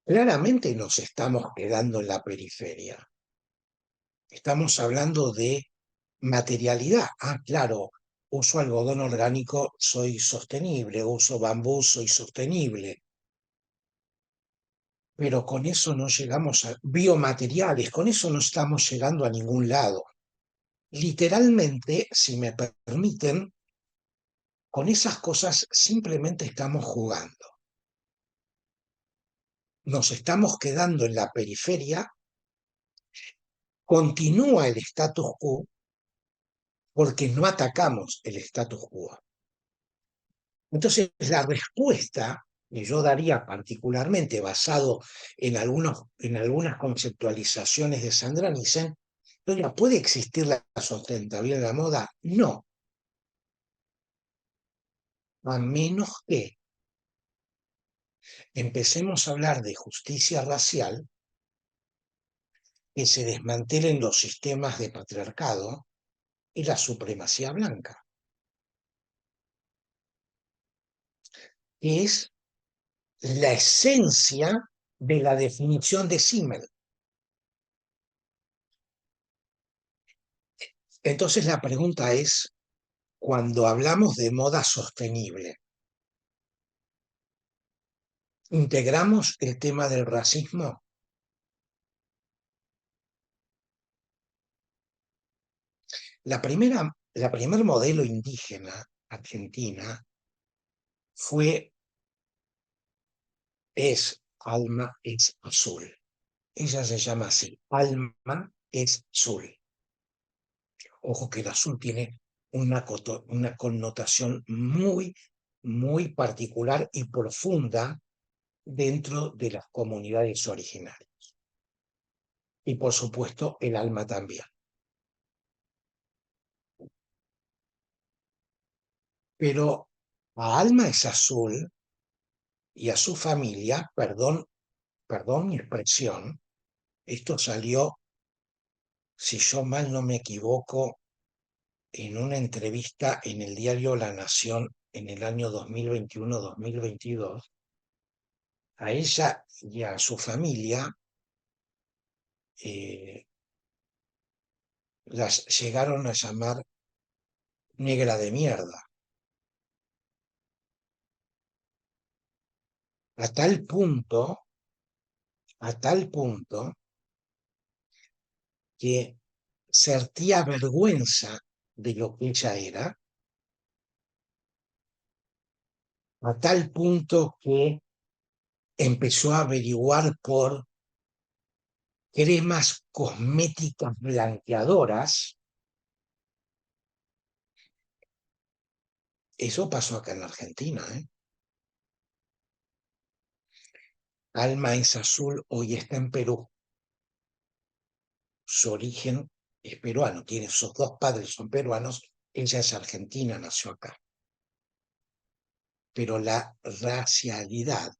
claramente nos estamos quedando en la periferia. Estamos hablando de materialidad. Ah, claro, uso algodón orgánico, soy sostenible, uso bambú, soy sostenible. Pero con eso no llegamos a biomateriales, con eso no estamos llegando a ningún lado. Literalmente, si me permiten, con esas cosas simplemente estamos jugando. Nos estamos quedando en la periferia, continúa el status quo porque no atacamos el status quo. Entonces, la respuesta que yo daría particularmente basado en algunas conceptualizaciones de Sandra Nissen Ahora, ¿puede existir la sustentabilidad en la moda? No, a menos que empecemos a hablar de justicia racial, que se desmantelen los sistemas de patriarcado y la supremacía blanca, que es la esencia de la definición de Simmel. Entonces la pregunta es, cuando hablamos de moda sostenible, ¿integramos el tema del racismo? La primer modelo indígena argentina es Alma es Azul. Ella se llama así, Alma es Azul. Ojo que el azul tiene una connotación muy, muy particular y profunda dentro de las comunidades originarias. Y por supuesto, el alma también. Pero a Alma es Azul y a su familia, perdón mi expresión, esto salió, si yo mal no me equivoco, en una entrevista en el diario La Nación en el año 2021-2022, a ella y a su familia eh, las llegaron a llamar negra de mierda, a tal punto, a tal punto que sentía vergüenza de lo que ella era, a tal punto que empezó a averiguar por cremas cosméticas blanqueadoras. Eso pasó acá en la Argentina, ¿eh? Alma es Azul hoy está en Perú. Su origen es peruano, tiene sus dos padres son peruanos, ella es argentina, nació acá. Pero la racialidad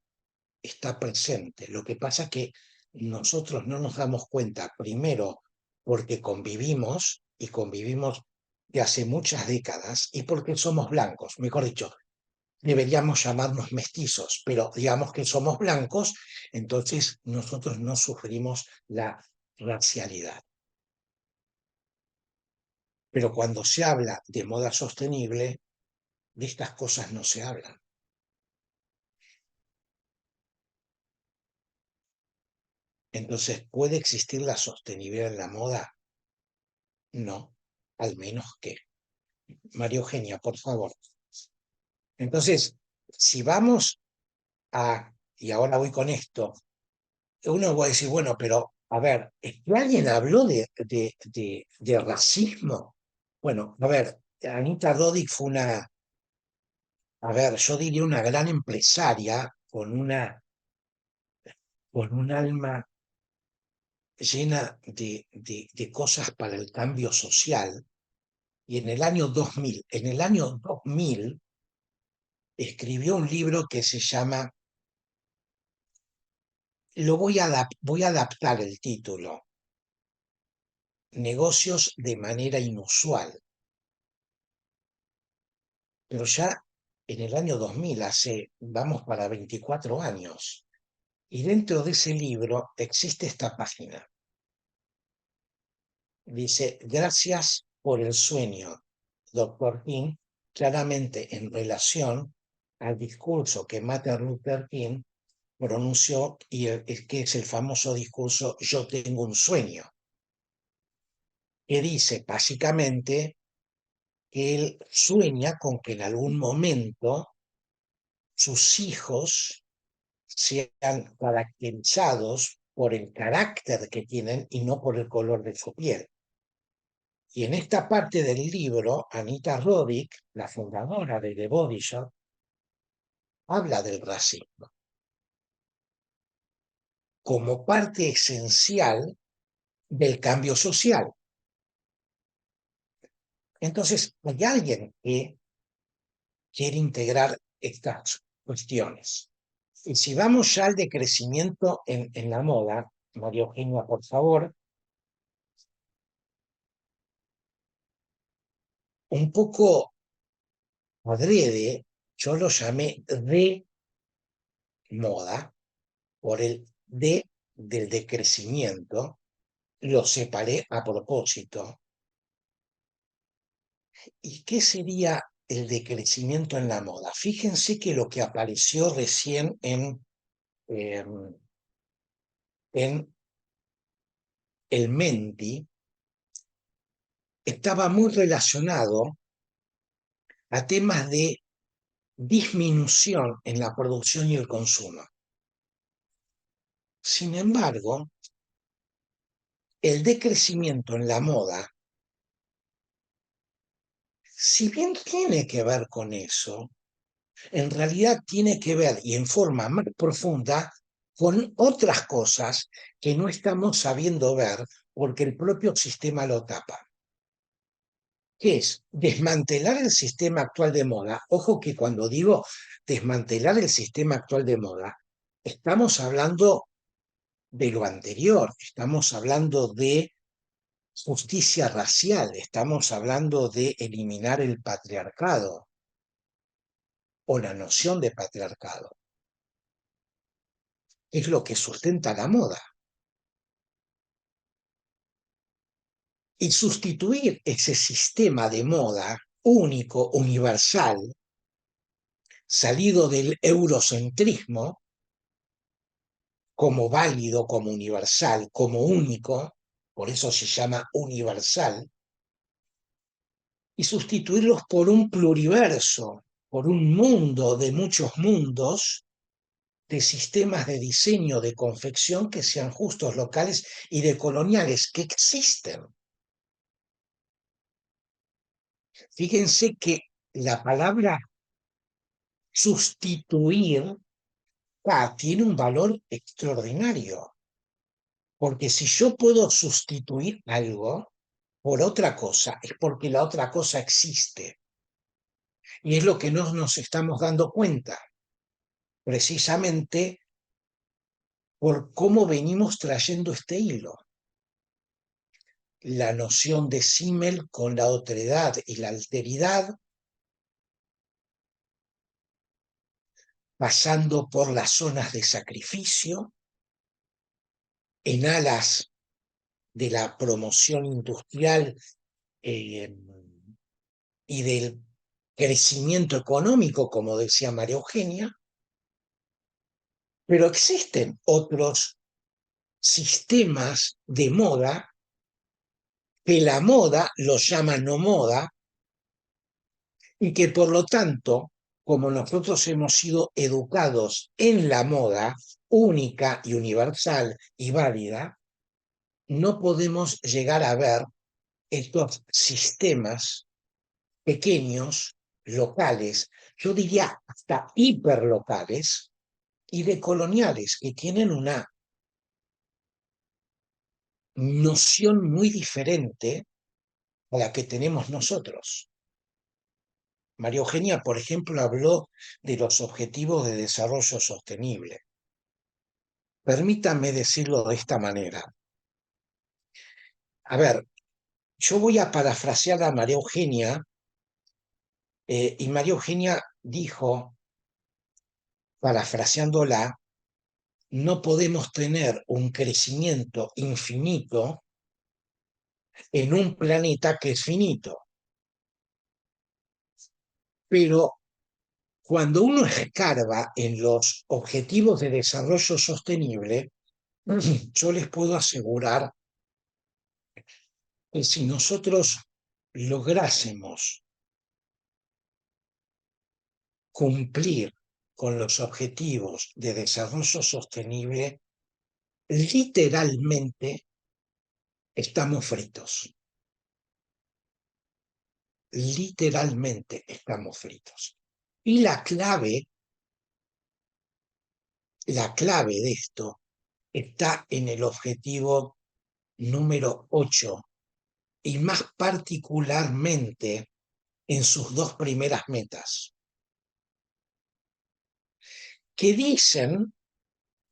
está presente. Lo que pasa es que nosotros no nos damos cuenta, primero, porque convivimos y convivimos de hace muchas décadas y porque somos blancos, mejor dicho, deberíamos llamarnos mestizos, pero digamos que somos blancos, entonces nosotros no sufrimos la racialidad. Pero cuando se habla de moda sostenible, de estas cosas no se hablan. Entonces, ¿puede existir la sostenibilidad en la moda? No, al menos que. María Eugenia, por favor. Entonces, si vamos y ahora voy con esto, uno va a decir, bueno, pero a ver, ¿es que alguien habló de racismo? Bueno, a ver, Anita Roddick fue a ver, yo diría una gran empresaria con un alma llena de cosas para el cambio social. Y en el año 2000 escribió un libro que se llama, voy a adaptar el título, Negocios de manera inusual. Pero ya en el año 2000, vamos para 24 años, y dentro de ese libro existe esta página. Dice, gracias por el sueño, doctor King, claramente en relación al discurso que Martin Luther King pronunció, y que es el famoso discurso Yo tengo un sueño, que dice básicamente que él sueña con que en algún momento sus hijos sean caracterizados por el carácter que tienen y no por el color de su piel. Y en esta parte del libro, Anita Roddick, la fundadora de The Body Shop, habla del racismo como parte esencial del cambio social. Entonces, hay alguien que quiere integrar estas cuestiones. Y si vamos ya al decrecimiento en la moda, María Eugenia, por favor, un poco adrede, yo lo llamé de moda, por el de del decrecimiento, lo separé a propósito. ¿Y qué sería el decrecimiento en la moda? Fíjense que lo que apareció recién eh, en el Menti estaba muy relacionado a temas de disminución en la producción y el consumo. Sin embargo, el decrecimiento en la moda, si bien tiene que ver con eso, en realidad tiene que ver y en forma más profunda con otras cosas que no estamos sabiendo ver porque el propio sistema lo tapa, que es desmantelar el sistema actual de moda. Ojo que cuando digo desmantelar el sistema actual de moda, estamos hablando de lo anterior, estamos hablando de justicia racial, estamos hablando de eliminar el patriarcado o la noción de patriarcado. Es lo que sustenta la moda. Y sustituir ese sistema de moda único, universal, salido del eurocentrismo, como válido, como universal, como único, por eso se llama universal, y sustituirlos por un pluriverso, por un mundo de muchos mundos, de sistemas de diseño, de confección que sean justos, locales y decoloniales, que existen. Fíjense que la palabra sustituir tiene un valor extraordinario, porque si yo puedo sustituir algo por otra cosa, es porque la otra cosa existe. Y es lo que no nos estamos dando cuenta, precisamente por cómo venimos trayendo este hilo. La noción de símil con la otredad y la alteridad, pasando por las zonas de sacrificio, en alas de la promoción industrial eh, y del crecimiento económico, como decía María Eugenia, pero existen otros sistemas de moda que la moda los llama no moda y que por lo tanto, como nosotros hemos sido educados en la moda única y universal y válida, no podemos llegar a ver estos sistemas pequeños, locales, yo diría hasta hiperlocales y decoloniales, que tienen una noción muy diferente a la que tenemos nosotros. María Eugenia, por ejemplo, habló de los objetivos de desarrollo sostenible. Permítanme decirlo de esta manera. A ver, yo voy a parafrasear a María Eugenia, y María Eugenia dijo, parafraseándola, no podemos tener un crecimiento infinito en un planeta que es finito. Pero cuando uno escarba en los objetivos de desarrollo sostenible, yo les puedo asegurar que si nosotros lográsemos cumplir con los objetivos de desarrollo sostenible, literalmente estamos fritos. Literalmente estamos fritos. Y la clave de esto está en el objetivo número 8 y más particularmente en sus dos primeras metas, que dicen,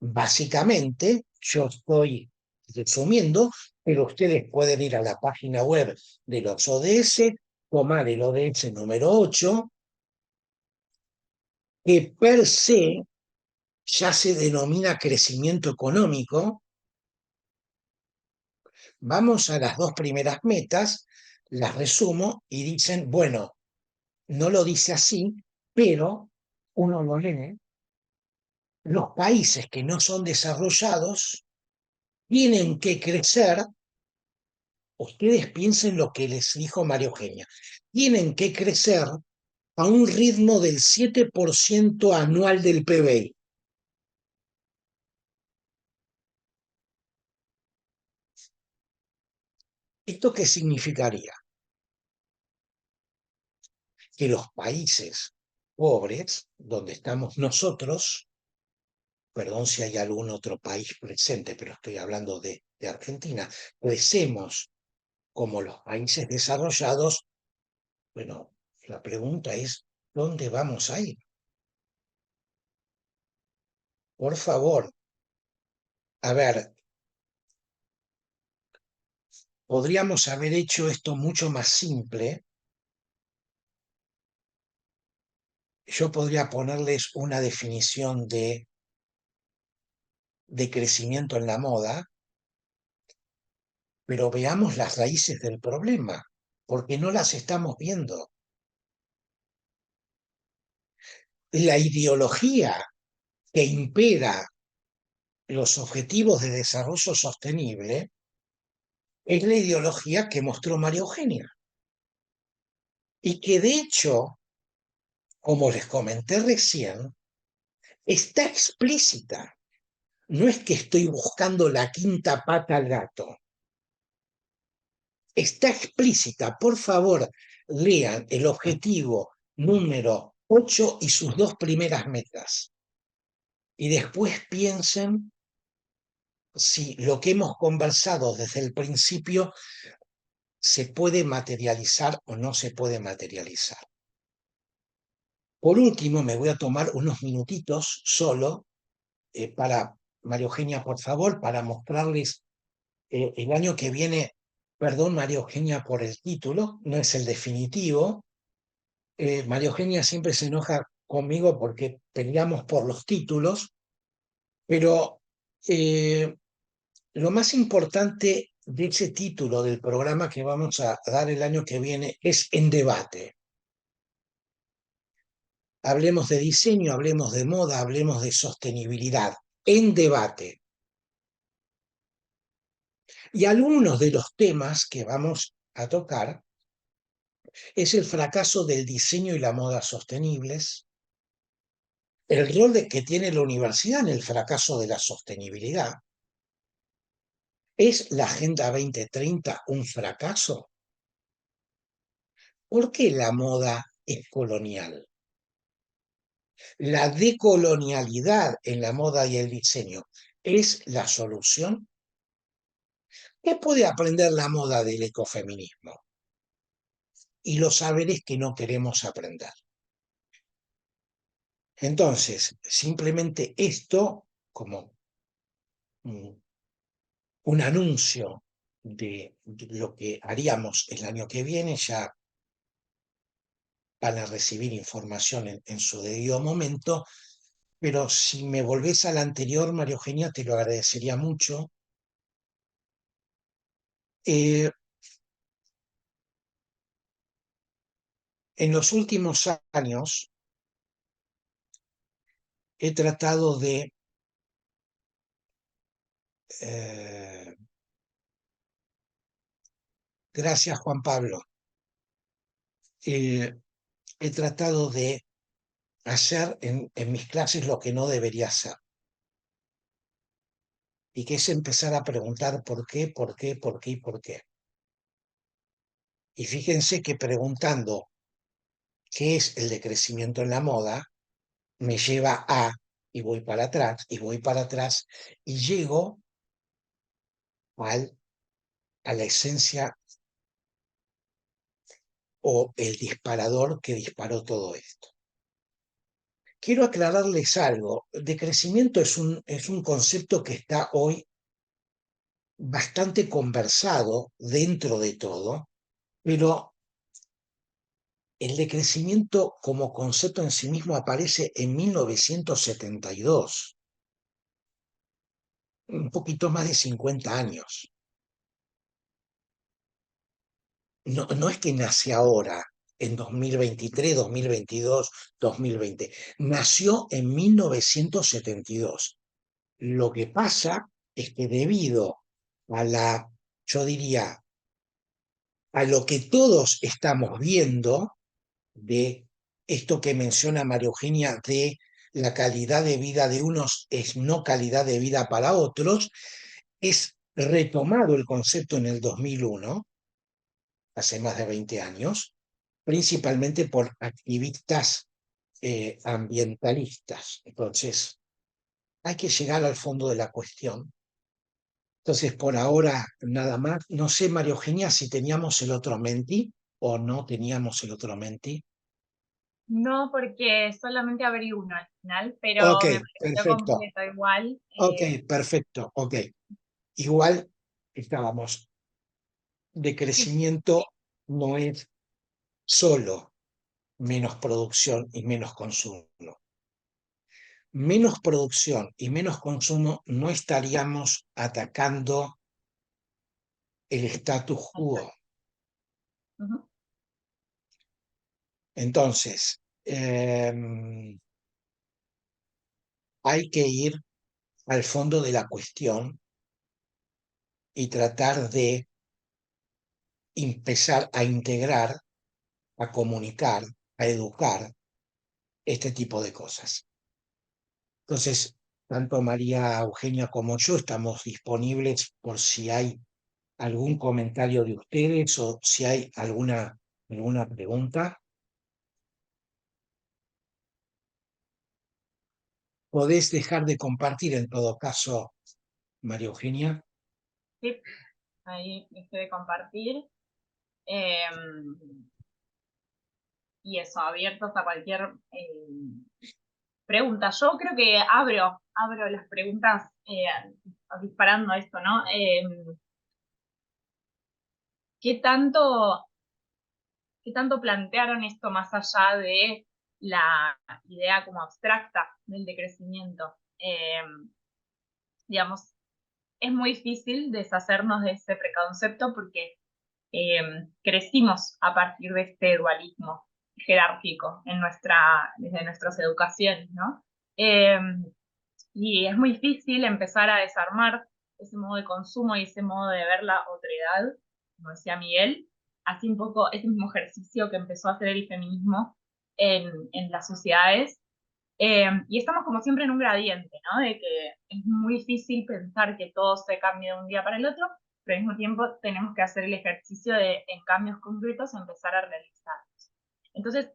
básicamente, yo estoy resumiendo, pero ustedes pueden ir a la página web de los ODS, tomar el ODS número 8, que per se ya se denomina crecimiento económico. Vamos a las dos primeras metas, las resumo y dicen, bueno, no lo dice así, pero uno lo lee. Los países que no son desarrollados tienen que crecer. Ustedes piensen lo que les dijo María Eugenia. Tienen que crecer a un ritmo del 7% anual del PBI. ¿Esto qué significaría? Que los países pobres, donde estamos nosotros, perdón si hay algún otro país presente, pero estoy hablando de Argentina, crecemos como los países desarrollados. Bueno, la pregunta es, ¿dónde vamos a ir? Por favor, a ver, podríamos haber hecho esto mucho más simple. Yo podría ponerles una definición de crecimiento en la moda, pero veamos las raíces del problema, porque no las estamos viendo. La ideología que impera los objetivos de desarrollo sostenible es la ideología que mostró María Eugenia. Y que de hecho, como les comenté recién, está explícita. No es que estoy buscando la quinta pata al gato. Está explícita. Por favor, lean el objetivo número 8 y sus dos primeras metas. Y después piensen si lo que hemos conversado desde el principio se puede materializar o no se puede materializar. Por último, me voy a tomar unos minutitos solo para, María Eugenia, por favor, para mostrarles el año que viene. Perdón, María Eugenia, por el título, no es el definitivo. María Eugenia siempre se enoja conmigo porque peleamos por los títulos, pero lo más importante de ese título del programa que vamos a dar el año que viene es En Debate. Hablemos de diseño, hablemos de moda, hablemos de sostenibilidad. En debate. Y algunos de los temas que vamos a tocar es el fracaso del diseño y la moda sostenibles, el rol que tiene la universidad en el fracaso de la sostenibilidad. ¿Es la Agenda 2030 un fracaso? ¿Por qué la moda es colonial? ¿La decolonialidad en la moda y el diseño es la solución? ¿Qué puede aprender la moda del ecofeminismo? Y los saberes que no queremos aprender. Entonces, simplemente esto como un anuncio de lo que haríamos el año que viene. Ya van a recibir información en su debido momento, pero si me volvés a la anterior, María Eugenia, te lo agradecería mucho. En los últimos años he tratado de gracias, Juan Pablo. He tratado de hacer en mis clases lo que no debería hacer. Y que es empezar a preguntar por qué, por qué, por qué y por qué. Y fíjense que preguntando qué es el decrecimiento en la moda, me lleva a, y voy para atrás, y voy para atrás, y llego a la esencia o el disparador que disparó todo esto. Quiero aclararles algo. Decrecimiento es un concepto que está hoy bastante conversado dentro de todo, pero el decrecimiento como concepto en sí mismo aparece en 1972, un poquito más de 50 años. No, no es que nace ahora, en 2023, 2022, 2020. Nació en 1972. Lo que pasa es que debido a yo diría, a lo que todos estamos viendo de esto que menciona María Eugenia de la calidad de vida de unos es no calidad de vida para otros, es retomado el concepto en el 2001, hace más de 20 años, principalmente por activistas ambientalistas. Entonces, hay que llegar al fondo de la cuestión. Entonces, por ahora, nada más. No sé, María Eugenia, si teníamos el otro menti o no teníamos el otro menti. No, porque solamente abrí uno al final, Ok, pero me pareció perfecto. completo igual. Ok, perfecto. Ok. Igual estábamos de Sí, crecimiento, no es solo menos producción y menos consumo. Menos producción y menos consumo no estaríamos atacando el status quo. ujú, Entonces, hay que ir al fondo de la cuestión y tratar de empezar a integrar, a comunicar, a educar este tipo de cosas. Entonces, tanto María Eugenia como yo estamos disponibles por si hay algún comentario de ustedes o si hay alguna pregunta. Podés dejar de compartir en todo caso, María Eugenia. sí, ahí dejé de compartir. em, y eso, abiertos a cualquier pregunta. Yo creo que abro las preguntas disparando esto, ¿no? ¿Qué tanto, qué tanto plantearon esto más allá de la idea como abstracta del decrecimiento? Digamos, es muy difícil deshacernos de ese preconcepto porque crecimos a partir de este dualismo jerárquico desde nuestras educaciones, ¿no? Eh, y es muy difícil empezar a desarmar ese modo de consumo y ese modo de ver la otredad, como decía Miguel, así un poco ese mismo ejercicio que empezó a hacer el feminismo en las sociedades. Y estamos como siempre en un gradiente, ¿no? De que es muy difícil pensar que todo se cambie de un día para el otro, pero al mismo tiempo tenemos que hacer el ejercicio de, en cambios concretos, empezar a realizarlos. Entonces,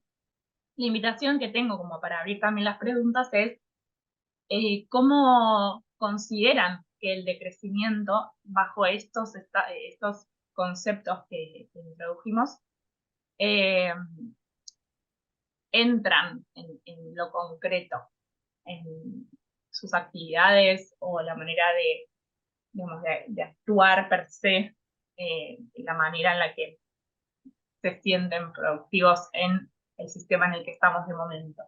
la invitación que tengo como para abrir también las preguntas es, ¿cómo consideran que el decrecimiento, bajo estos conceptos que introdujimos, eh, entran en lo concreto, en sus actividades o la manera de, digamos, de actuar per se, la manera en la que se sienten productivos en el sistema en el que estamos de momento?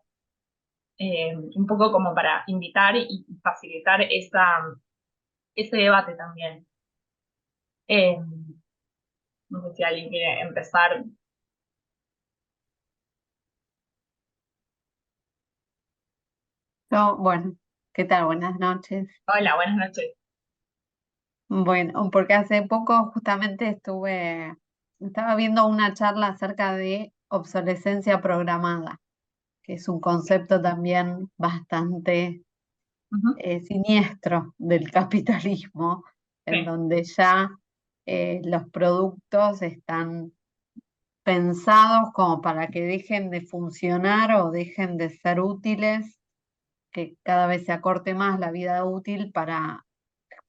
Un poco como para invitar y facilitar ese debate también. Eh, no sé si alguien quiere empezar. Bueno, ¿qué tal? Buenas noches. Hola, buenas noches. Bueno, porque hace poco justamente estaba viendo una charla acerca de obsolescencia programada, que es un concepto también bastante Ujú, siniestro del capitalismo, en sí, donde ya los productos están pensados como para que dejen de funcionar o dejen de ser útiles, que cada vez se acorte más la vida útil para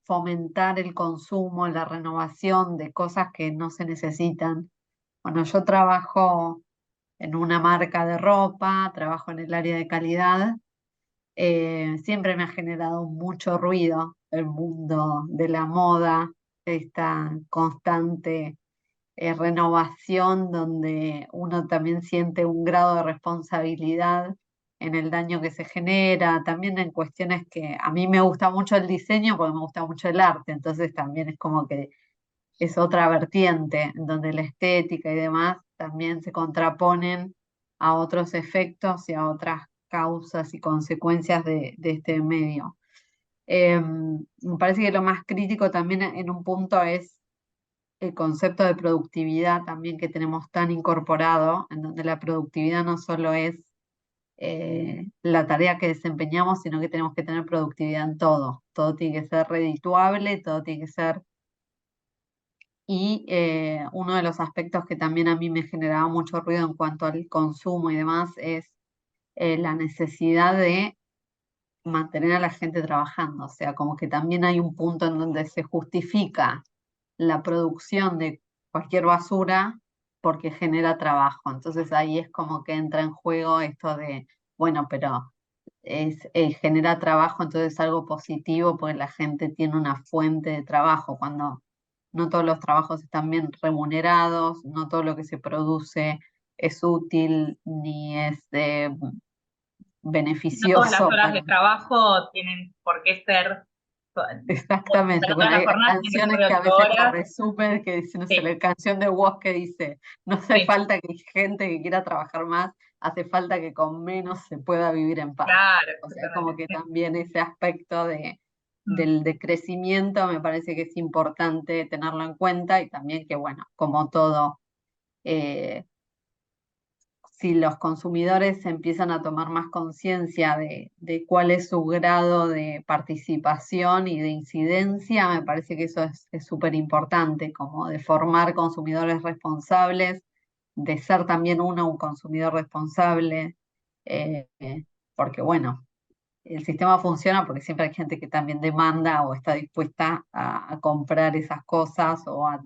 fomentar el consumo, la renovación de cosas que no se necesitan. Bueno, yo trabajo en una marca de ropa, trabajo en el área de calidad. Siempre me ha generado mucho ruido el mundo de la moda, esta constante renovación donde uno también siente un grado de responsabilidad en el daño que se genera, también en cuestiones que a mí me gusta mucho el diseño porque me gusta mucho el arte, entonces también es como que es otra vertiente en donde la estética y demás también se contraponen a otros efectos y a otras causas y consecuencias de este medio. Me parece que lo más crítico también en un punto es el concepto de productividad también que tenemos tan incorporado, en donde la productividad no solo es la tarea que desempeñamos, sino que tenemos que tener productividad en todo. Todo tiene que ser redituable, todo tiene que ser... Y uno de los aspectos que también a mí me generaba mucho ruido en cuanto al consumo y demás es la necesidad de mantener a la gente trabajando. O sea, como que también hay un punto en donde se justifica la producción de cualquier basura porque genera trabajo. Entonces ahí es como que entra en juego esto de, bueno, pero genera trabajo, entonces es algo positivo porque la gente tiene una fuente de trabajo, cuando no todos los trabajos están bien remunerados, no todo lo que se produce es útil ni es No todas las beneficioso horas para... de trabajo tienen por qué ser, Exactamente, no bueno, todas las hay jornadas tienen que ser canciones de que a 8 veces se horas. resumen, que dicen, no sé, Sí, la canción de Woz que dice, no hace sí, falta que gente que quiera trabajar más, hace falta que con menos se pueda vivir en paz. claro, O sea, como exactamente. que también ese aspecto Mm. del decrecimiento me parece que es importante tenerlo en cuenta y también que, bueno, como todo, eh, si los consumidores empiezan a tomar más conciencia de cuál es su grado de participación y de incidencia, me parece que eso es súper importante, como de formar consumidores responsables, de ser también uno un consumidor responsable, porque bueno, el sistema funciona porque siempre hay gente que también demanda o está dispuesta a comprar esas cosas o a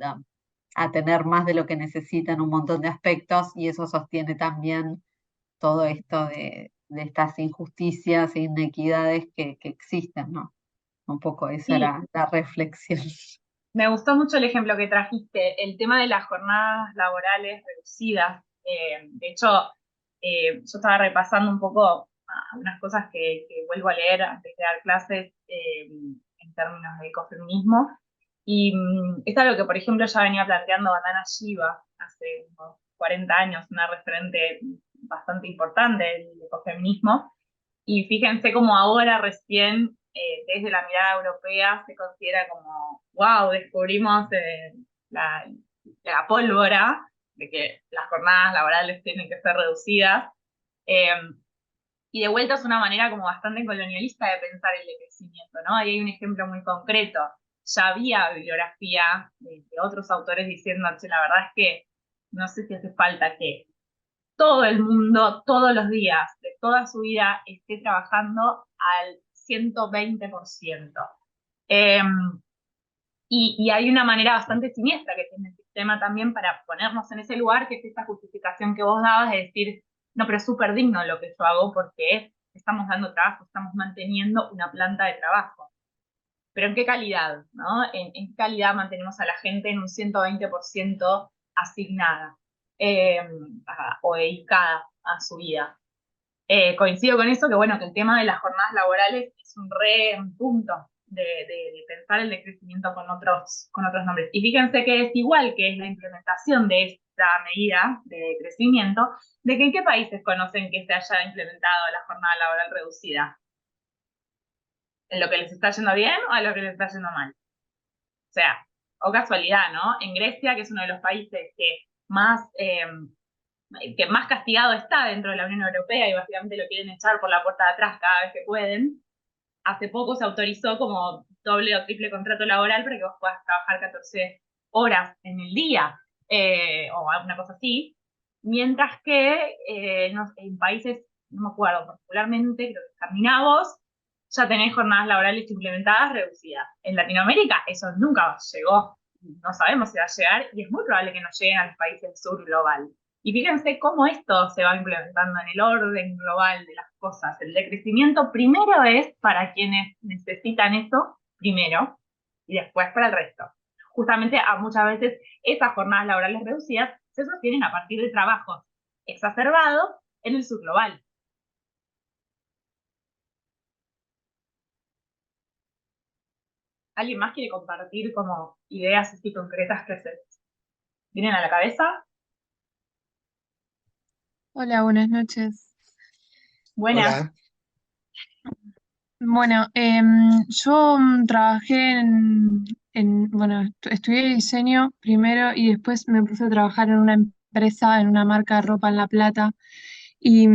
tener más de lo que necesita en un montón de aspectos y eso sostiene también todo esto de estas injusticias e inequidades que existen, ¿no? Un poco esa Sí, era la reflexión. me gustó mucho el ejemplo que trajiste, el tema de las jornadas laborales reducidas. De hecho, yo estaba repasando un poco algunas cosas que vuelvo a leer antes de dar clases en términos de ecofeminismo. Y es algo que, por ejemplo, ya venía planteando Vandana Shiva hace unos 40 años, una referente bastante importante del ecofeminismo. Y fíjense cómo ahora recién, desde la mirada europea, se considera como, wow, descubrimos la, la pólvora de que las jornadas laborales tienen que ser reducidas. Eh, y de vuelta es una manera como bastante colonialista de pensar el decrecimiento, ¿no? Ahí hay un ejemplo muy concreto. Ya había bibliografía de otros autores diciendo, che, la verdad es que no sé si hace falta que todo el mundo, todos los días de toda su vida, esté trabajando al 120%. Eh, y hay una manera bastante siniestra que tiene el sistema también para ponernos en ese lugar, que es esta justificación que vos dabas de decir, no, pero es súper digno lo que yo hago porque estamos dando trabajo, estamos manteniendo una planta de trabajo. Pero ¿en qué calidad? ¿No? ¿En qué calidad mantenemos a la gente en un 120% asignada eh, o dedicada a su vida? Coincido con eso, que bueno, que el tema de las jornadas laborales es un re punto de pensar el decrecimiento con otros nombres. Y fíjense que es igual que es la implementación de esta medida de crecimiento, de que en qué países conocen que se haya implementado la jornada laboral reducida, en lo que les está yendo bien o en lo que les está yendo mal. O sea, o casualidad, ¿no? En Grecia, que es uno de los países que más castigado está dentro de la Unión Europea y básicamente lo quieren echar por la puerta de atrás cada vez que pueden. Hace poco se autorizó como doble o triple contrato laboral para que vos puedas trabajar 14 horas en el día o alguna cosa así, mientras que en países, no me acuerdo, particularmente, creo que escandinavos, ya tenés jornadas laborales implementadas reducidas. En Latinoamérica eso nunca llegó. no sabemos si va a llegar y es muy probable que no lleguen a los países del sur global. Y fíjense cómo esto se va implementando en el orden global de las cosas. El decrecimiento primero es para quienes necesitan eso, primero, y después para el resto. Justamente a muchas veces esas jornadas laborales reducidas se sostienen a partir de trabajos exacerbados en el sur global. ¿Alguien más quiere compartir como ideas así concretas que se vienen a la cabeza? Hola, buenas noches. Buenas. Hola. Bueno, yo trabajé bueno, estudié diseño primero y después me puse a trabajar en una empresa, en una marca de ropa en La Plata. Y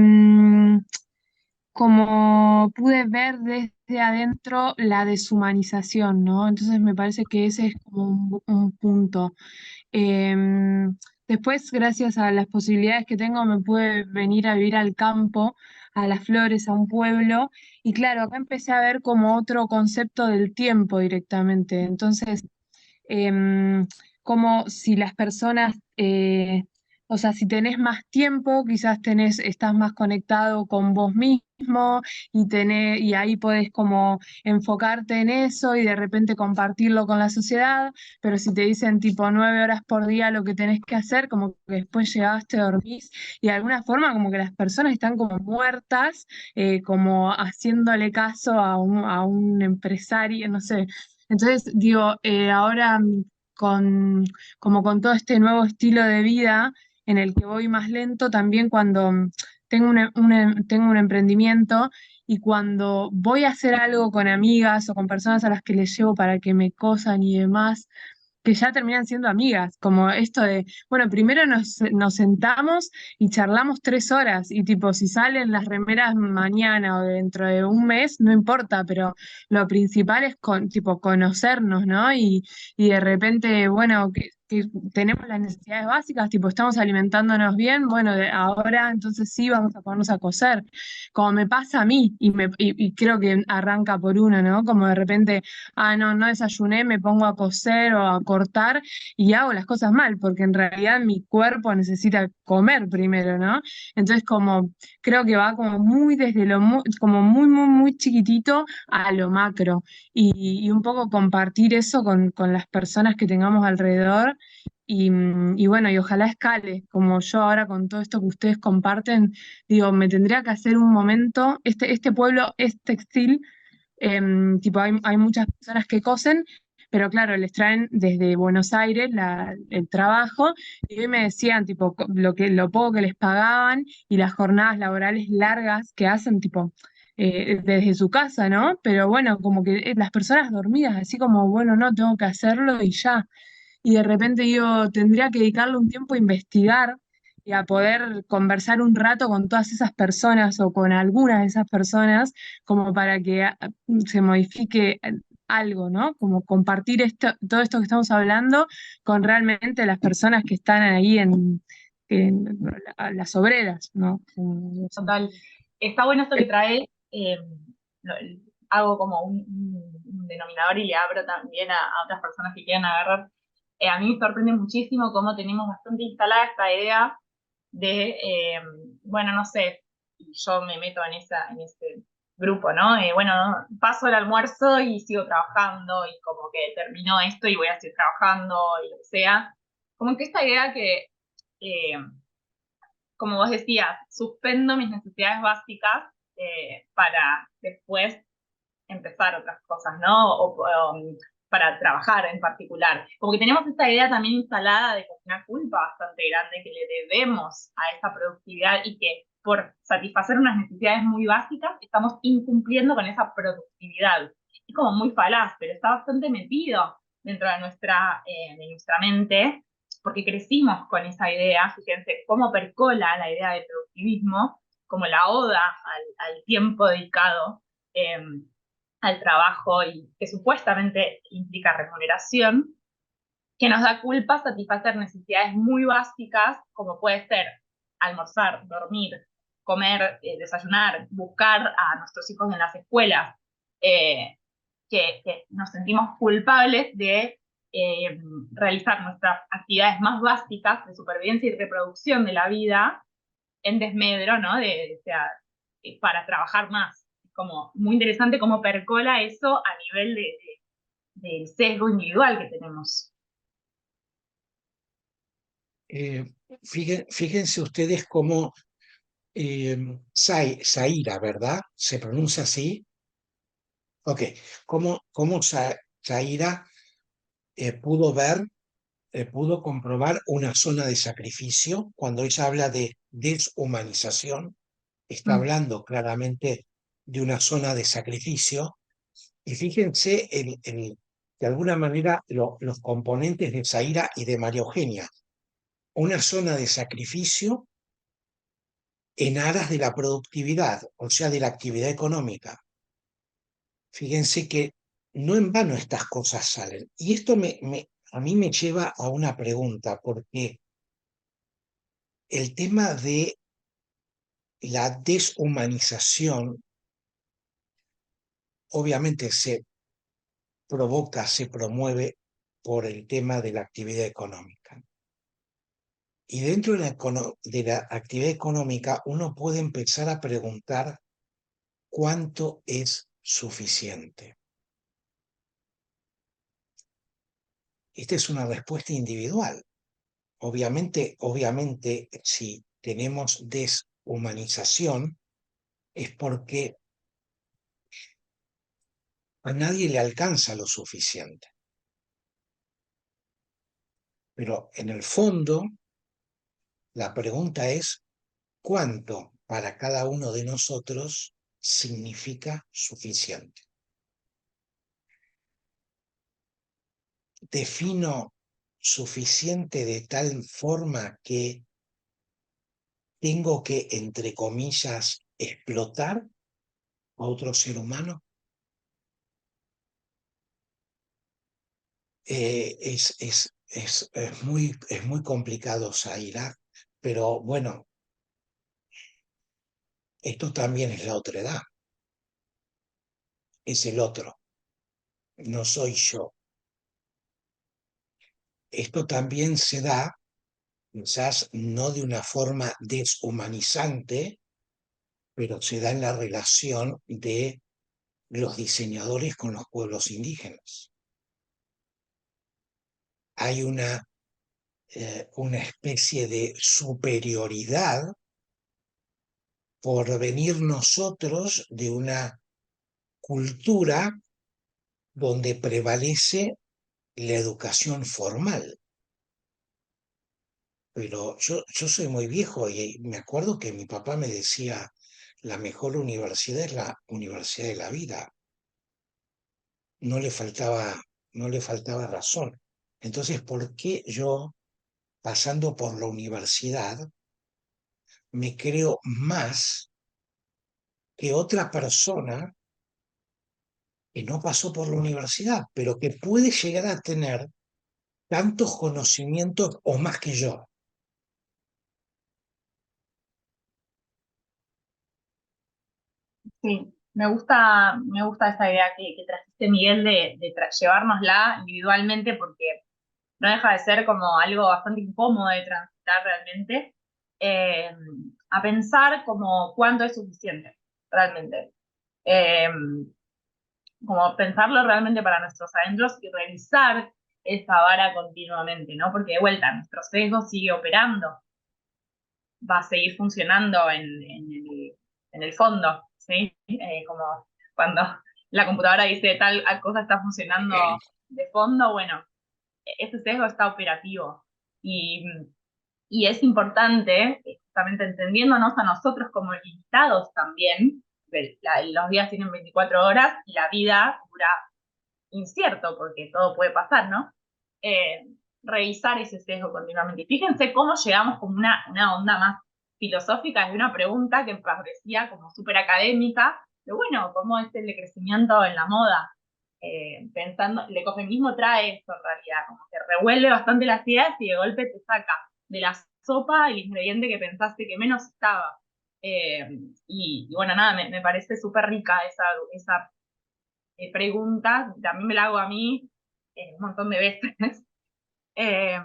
como pude ver desde adentro la deshumanización, ¿no? Entonces me parece que ese es como un punto. Después, gracias a las posibilidades que tengo, me pude venir a vivir al campo, a Las Flores, a un pueblo, y claro, acá empecé a ver como otro concepto del tiempo directamente. Entonces, em, como si las personas, o sea, si tenés más tiempo, quizás estás más conectado con vos mismo y ahí podés como enfocarte en eso y de repente compartirlo con la sociedad, pero si te dicen tipo 9 horas por día lo que tenés que hacer, como que después llegaste, dormís y de alguna forma como que las personas están como muertas, como haciéndole caso a un empresario, no sé. Entonces, digo, ahora como con todo este nuevo estilo de vida en el que voy más lento, también cuando tengo un emprendimiento y cuando voy a hacer algo con amigas o con personas a las que les llevo para que me cosan y demás, que ya terminan siendo amigas, como esto de, bueno, primero nos sentamos y charlamos 3 horas y tipo, si salen las remeras mañana o dentro de un mes, no importa, pero lo principal es tipo, conocernos, ¿no? Y de repente, bueno, que tenemos las necesidades básicas, tipo, estamos alimentándonos bien, bueno, ahora entonces sí vamos a ponernos a coser, como me pasa a mí, y creo que arranca por uno, ¿no? Como de repente no, no desayuné, me pongo a coser o a cortar y hago las cosas mal, porque en realidad mi cuerpo necesita comer primero, ¿no? Entonces como creo que va como muy desde como muy, muy, muy chiquitito a lo macro y un poco compartir eso con las personas que tengamos alrededor. Y bueno, y ojalá escale, como yo ahora con todo esto que ustedes comparten, digo, me tendría que hacer un momento, este pueblo es textil. Tipo, hay muchas personas que cosen, pero claro, les traen desde Buenos Aires el trabajo y hoy me decían, tipo, lo poco que les pagaban y las jornadas laborales largas que hacen, tipo, desde su casa, ¿no? Pero bueno, como que las personas dormidas, así como, bueno, no, tengo que hacerlo y ya. Y de repente yo tendría que dedicarle un tiempo a investigar y a poder conversar un rato con todas esas personas o con algunas de esas personas como para que se modifique algo, ¿no? Como compartir todo esto que estamos hablando con realmente las personas que están ahí en las obreras, ¿no? Total. Está bueno esto que trae. Lo- Hago como un denominador y le abro también a otras personas que quieran agarrar. A mí me sorprende muchísimo cómo tenemos bastante instalada esta idea de, bueno, no sé, y yo me meto en ese grupo, ¿no? Bueno, paso el almuerzo y sigo trabajando y como que terminó esto y voy a seguir trabajando y lo que sea. Como que esta idea que, eh, como vos decías, suspendo mis necesidades básicas para después empezar otras cosas, ¿no? Para trabajar en particular. Como que tenemos esta idea también instalada de una culpa bastante grande que le debemos a esa productividad y que por satisfacer unas necesidades muy básicas estamos incumpliendo con esa productividad. Es como muy falaz, pero está bastante metido dentro de nuestra mente porque crecimos con esa idea. Fíjense cómo percola la idea de productivismo, como la oda al tiempo dedicado eh, al trabajo y que supuestamente implica remuneración, que nos da culpa satisfacer necesidades muy básicas, como puede ser almorzar, dormir, comer, desayunar, buscar a nuestros hijos en las escuelas, que nos sentimos culpables de realizar nuestras actividades más básicas de supervivencia y reproducción de la vida en desmedro, ¿no? O sea, para trabajar más. Es como muy interesante cómo percola eso a nivel del sesgo individual que tenemos. Fíjense ustedes cómo Zaira, ¿verdad? ¿Se pronuncia así? Ok, cómo Zaira pudo comprobar una zona de sacrificio cuando ella habla de deshumanización, está hablando claramente de una zona de sacrificio. Y fíjense, de alguna manera, los componentes de Zaira y de María Eugenia. Una zona de sacrificio en aras de la productividad, o sea, de la actividad económica. Fíjense que no en vano estas cosas salen. Y esto a mí me lleva a una pregunta, porque el tema de la deshumanización obviamente se provoca, se promueve por el tema de la actividad económica. Y dentro de la actividad económica uno puede empezar a preguntar cuánto es suficiente. Esta es una respuesta individual. Obviamente, si tenemos deshumanización, es porque a nadie le alcanza lo suficiente. Pero en el fondo, la pregunta es, ¿cuánto para cada uno de nosotros significa suficiente? Defino suficiente de tal forma que tengo que, entre comillas, explotar a otro ser humano. Es muy complicado, Zaira, pero bueno, esto también es la otra edad, es el otro, no soy yo. Esto también se da, quizás no de una forma deshumanizante, pero se da en la relación de los diseñadores con los pueblos indígenas. Hay una especie de superioridad por venir nosotros de una cultura donde prevalece la educación formal. Pero yo soy muy viejo y me acuerdo que mi papá me decía, la mejor universidad es la universidad de la vida. No le faltaba razón. Entonces, ¿por qué yo, pasando por la universidad, me creo más que otra persona que no pasó por la universidad, pero que puede llegar a tener tantos conocimientos o más que yo? Sí, me gusta esa idea que trajiste, Miguel, de llevárnosla individualmente, porque no deja de ser como algo bastante incómodo de transitar realmente, eh, a pensar como cuánto es suficiente, realmente. Eh, Como pensarlo realmente para nuestros adentros y revisar esa vara continuamente, ¿no? Porque de vuelta, nuestro sesgo sigue operando, va a seguir funcionando en el fondo, ¿sí? Como cuando la computadora dice tal cosa está funcionando de fondo, bueno, ese sesgo está operativo. Y, y es importante, justamente entendiéndonos a nosotros como limitados también, los días tienen 24 horas y la vida dura incierto, porque todo puede pasar, ¿no? Eh, Revisar ese sesgo continuamente. Y fíjense cómo llegamos como una onda más filosófica de una pregunta que parecía como súper académica, pero bueno, cómo es el crecimiento en la moda. Pensando, el ecofeminismo trae esto en realidad, como que revuelve bastante las ideas y de golpe te saca de la sopa el ingrediente que pensaste que menos estaba. Y bueno, nada, me parece súper rica esa pregunta, también me la hago a mí, un montón de veces. Eh,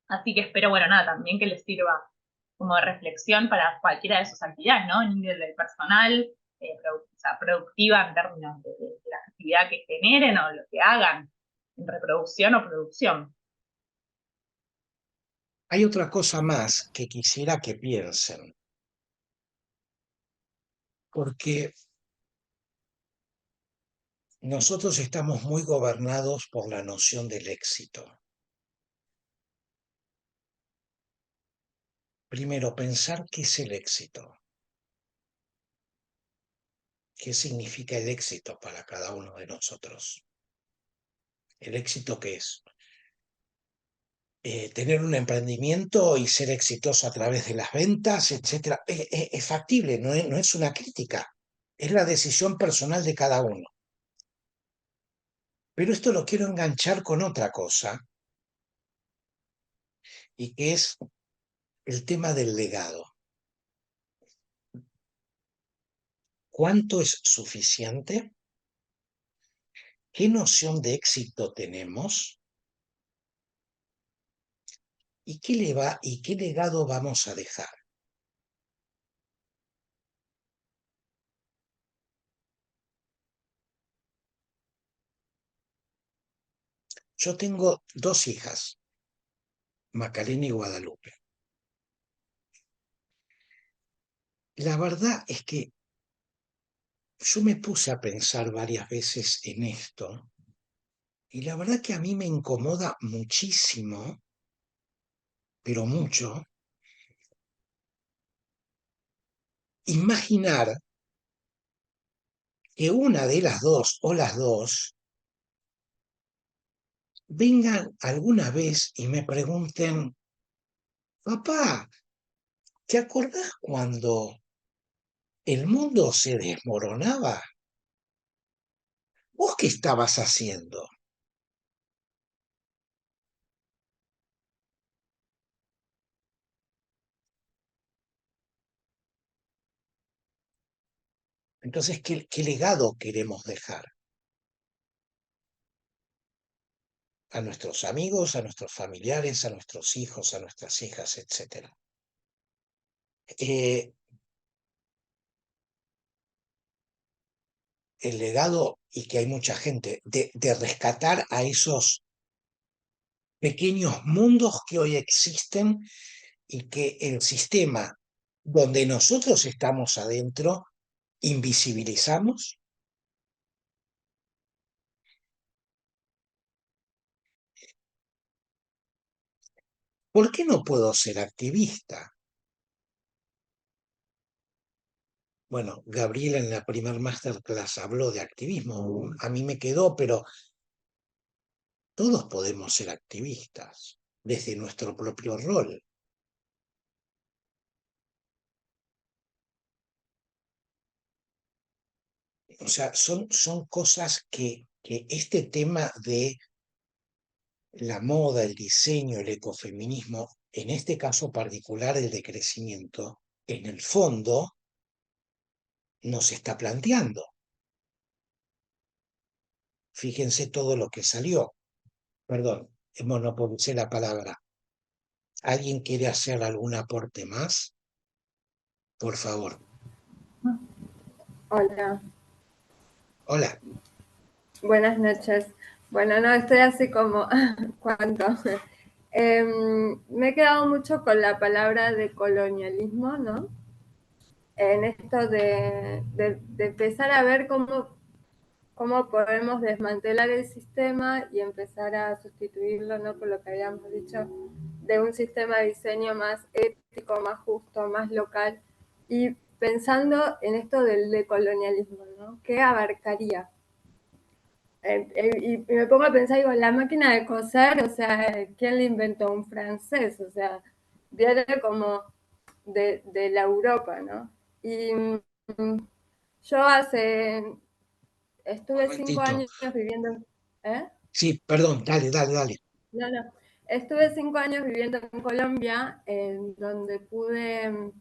Así que espero, bueno, nada, también que les sirva como de reflexión para cualquiera de sus actividades, ¿no? En nivel personal, o sea, productiva en términos de la actividad que generen o lo que hagan, en reproducción o producción. Hay otra cosa más que quisiera que piensen, porque nosotros estamos muy gobernados por la noción del éxito. Primero, pensar qué es el éxito. ¿Qué significa el éxito para cada uno de nosotros? ¿El éxito qué es? Tener un emprendimiento y ser exitoso a través de las ventas, etcétera, es factible, no es una crítica, es la decisión personal de cada uno. Pero esto lo quiero enganchar con otra cosa, y que es el tema del legado. ¿Cuánto es suficiente? ¿Qué noción de éxito tenemos? ¿Y qué legado vamos a dejar? Yo tengo 2 hijas, Macarena y Guadalupe. La verdad es que yo me puse a pensar varias veces en esto, y la verdad que a mí me incomoda muchísimo, pero mucho, imaginar que una de las dos o las dos vengan alguna vez y me pregunten: papá, ¿te acordás cuando el mundo se desmoronaba? ¿Vos qué estabas haciendo? Entonces, ¿qué legado queremos dejar? A nuestros amigos, a nuestros familiares, a nuestros hijos, a nuestras hijas, etcétera. El legado, y que hay mucha gente, de rescatar a esos pequeños mundos que hoy existen y que el sistema donde nosotros estamos adentro invisibilizamos. ¿Por qué no puedo ser activista? Bueno, Gabriela en la primer masterclass habló de activismo. A mí me quedó, pero todos podemos ser activistas desde nuestro propio rol. O sea, son cosas que este tema de la moda, el diseño, el ecofeminismo, en este caso particular el de crecimiento, en el fondo nos está planteando. Fíjense todo lo que salió. Perdón, monopolicé la palabra. ¿Alguien quiere hacer algún aporte más? Por favor. Hola, Hola. buenas noches. Bueno, no, estoy así como, ¿cuánto? Me he quedado mucho con la palabra de colonialismo, ¿no? En esto de empezar a ver cómo podemos desmantelar el sistema y empezar a sustituirlo, ¿no? Por lo que habíamos dicho, de un sistema de diseño más ético, más justo, más local. Y pensando en esto del decolonialismo, ¿no? ¿Qué abarcaría? Y me pongo a pensar, digo, la máquina de coser, o sea, ¿quién le inventó? Un francés, o sea, viene como de la Europa, ¿no? Y yo estuve 5 Momentito. años viviendo, ¿eh? Sí, perdón, dale. No, no, estuve 5 años viviendo en Colombia, en donde pude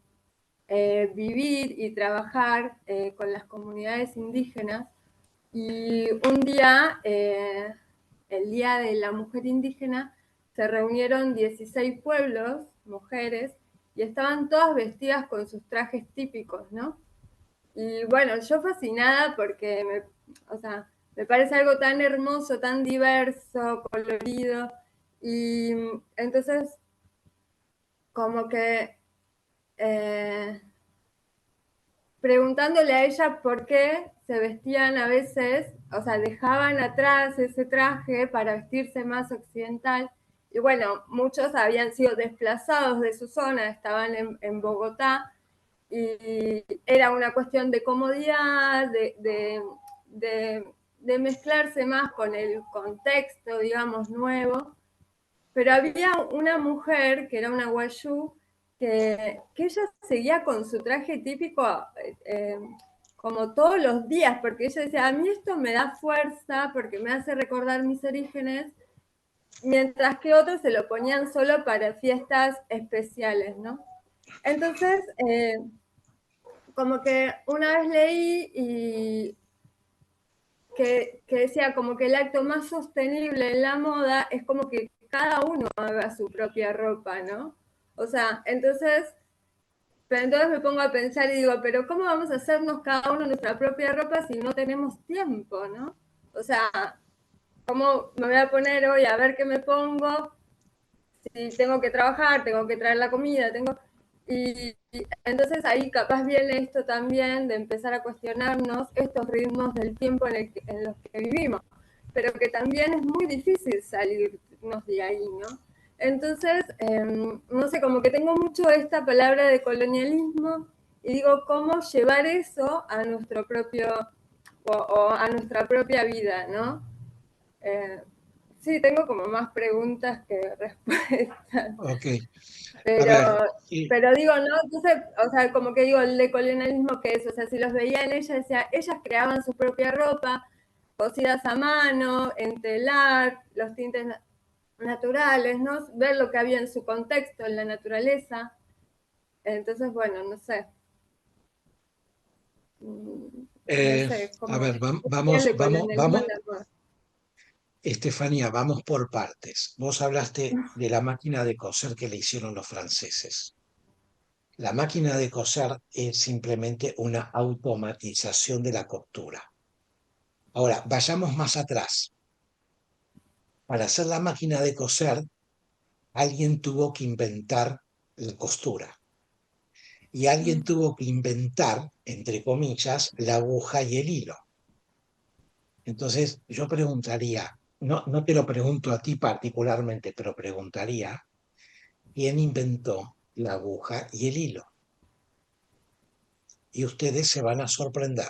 vivir y trabajar con las comunidades indígenas. Y un día el Día de la Mujer Indígena, se reunieron 16 pueblos, mujeres, y estaban todas vestidas con sus trajes típicos, ¿no? Y bueno, yo fascinada porque me parece algo tan hermoso, tan diverso, colorido, y entonces como que preguntándole a ella por qué se vestían a veces, o sea, dejaban atrás ese traje para vestirse más occidental. Y bueno, muchos habían sido desplazados de su zona, estaban en Bogotá, y era una cuestión de comodidad, de mezclarse más con el contexto, digamos, nuevo. Pero había una mujer que era una guayú que ella seguía con su traje típico como todos los días, porque ella decía, a mí esto me da fuerza porque me hace recordar mis orígenes, mientras que otros se lo ponían solo para fiestas especiales, ¿no? Entonces, como que una vez leí y que decía como que el acto más sostenible en la moda es como que cada uno haga su propia ropa, ¿no? O sea, pero entonces me pongo a pensar y digo, pero ¿cómo vamos a hacernos cada uno nuestra propia ropa si no tenemos tiempo, ¿no? O sea, ¿cómo me voy a poner hoy a ver qué me pongo? Si tengo que trabajar, tengo que traer la comida, y entonces ahí capaz viene esto también de empezar a cuestionarnos estos ritmos del tiempo en los que vivimos, pero que también es muy difícil salirnos de ahí, ¿no? Entonces, no sé, como que tengo mucho esta palabra de colonialismo y digo, ¿cómo llevar eso a nuestro propio, o a nuestra propia vida, ¿no? Eh, sí, tengo como más preguntas que respuestas. Ok, a Pero, ver, pero digo, ¿no? Entonces, o sea, como que digo, el decolonialismo que es, o sea, si los veía en ella, decía, ellas creaban su propia ropa, cosidas a mano, en telar, los tintes naturales, ¿no? Ver lo que había en su contexto, en la naturaleza. Entonces, bueno, no sé. No sé, a cómo ver, el vamos, decolonialismo en la moda. Estefanía, vamos por partes. Vos hablaste de la máquina de coser que le hicieron los franceses. La máquina de coser es simplemente una automatización de la costura. Ahora, vayamos más atrás. Para hacer la máquina de coser, alguien tuvo que inventar la costura. Y alguien tuvo que inventar, entre comillas, la aguja y el hilo. Entonces, yo preguntaría, no te lo pregunto a ti particularmente, pero preguntaría, ¿quién inventó la aguja y el hilo? Y ustedes se van a sorprender.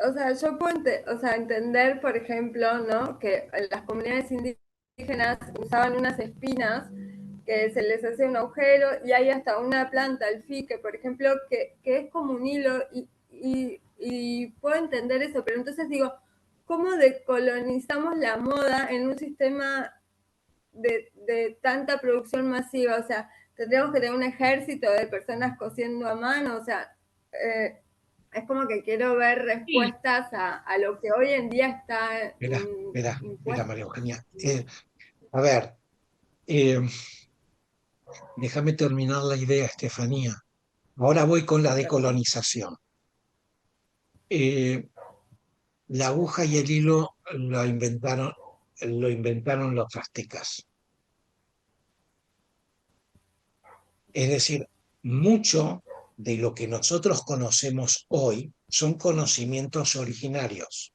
O sea, yo puedo entender, por ejemplo, ¿no? Que las comunidades indígenas usaban unas espinas que se les hacía un agujero y hay hasta una planta, el fique, por ejemplo, que es como un hilo y puedo entender eso, pero entonces digo, ¿cómo decolonizamos la moda en un sistema de tanta producción masiva? O sea, tendríamos que tener un ejército de personas cosiendo a mano, o sea, es como que quiero ver Sí, respuestas a lo que hoy en día está Espera, impuesto. María Eugenia. A ver, eh, déjame terminar la idea, Estefanía. Ahora voy con la decolonización. Eh, la aguja y el hilo lo inventaron los aztecas. Es decir, mucho de lo que nosotros conocemos hoy son conocimientos originarios.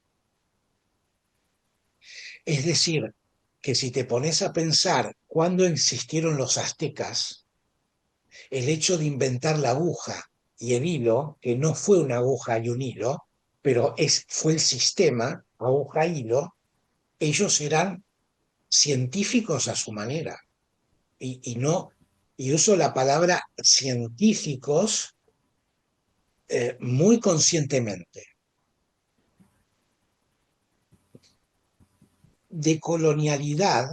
Es decir, que si te pones a pensar cuándo existieron los aztecas, el hecho de inventar la aguja y el hilo, que no fue una aguja y un hilo, pero fue el sistema, aguja-hilo, ellos eran científicos a su manera. No, y uso la palabra científicos muy conscientemente. De colonialidad,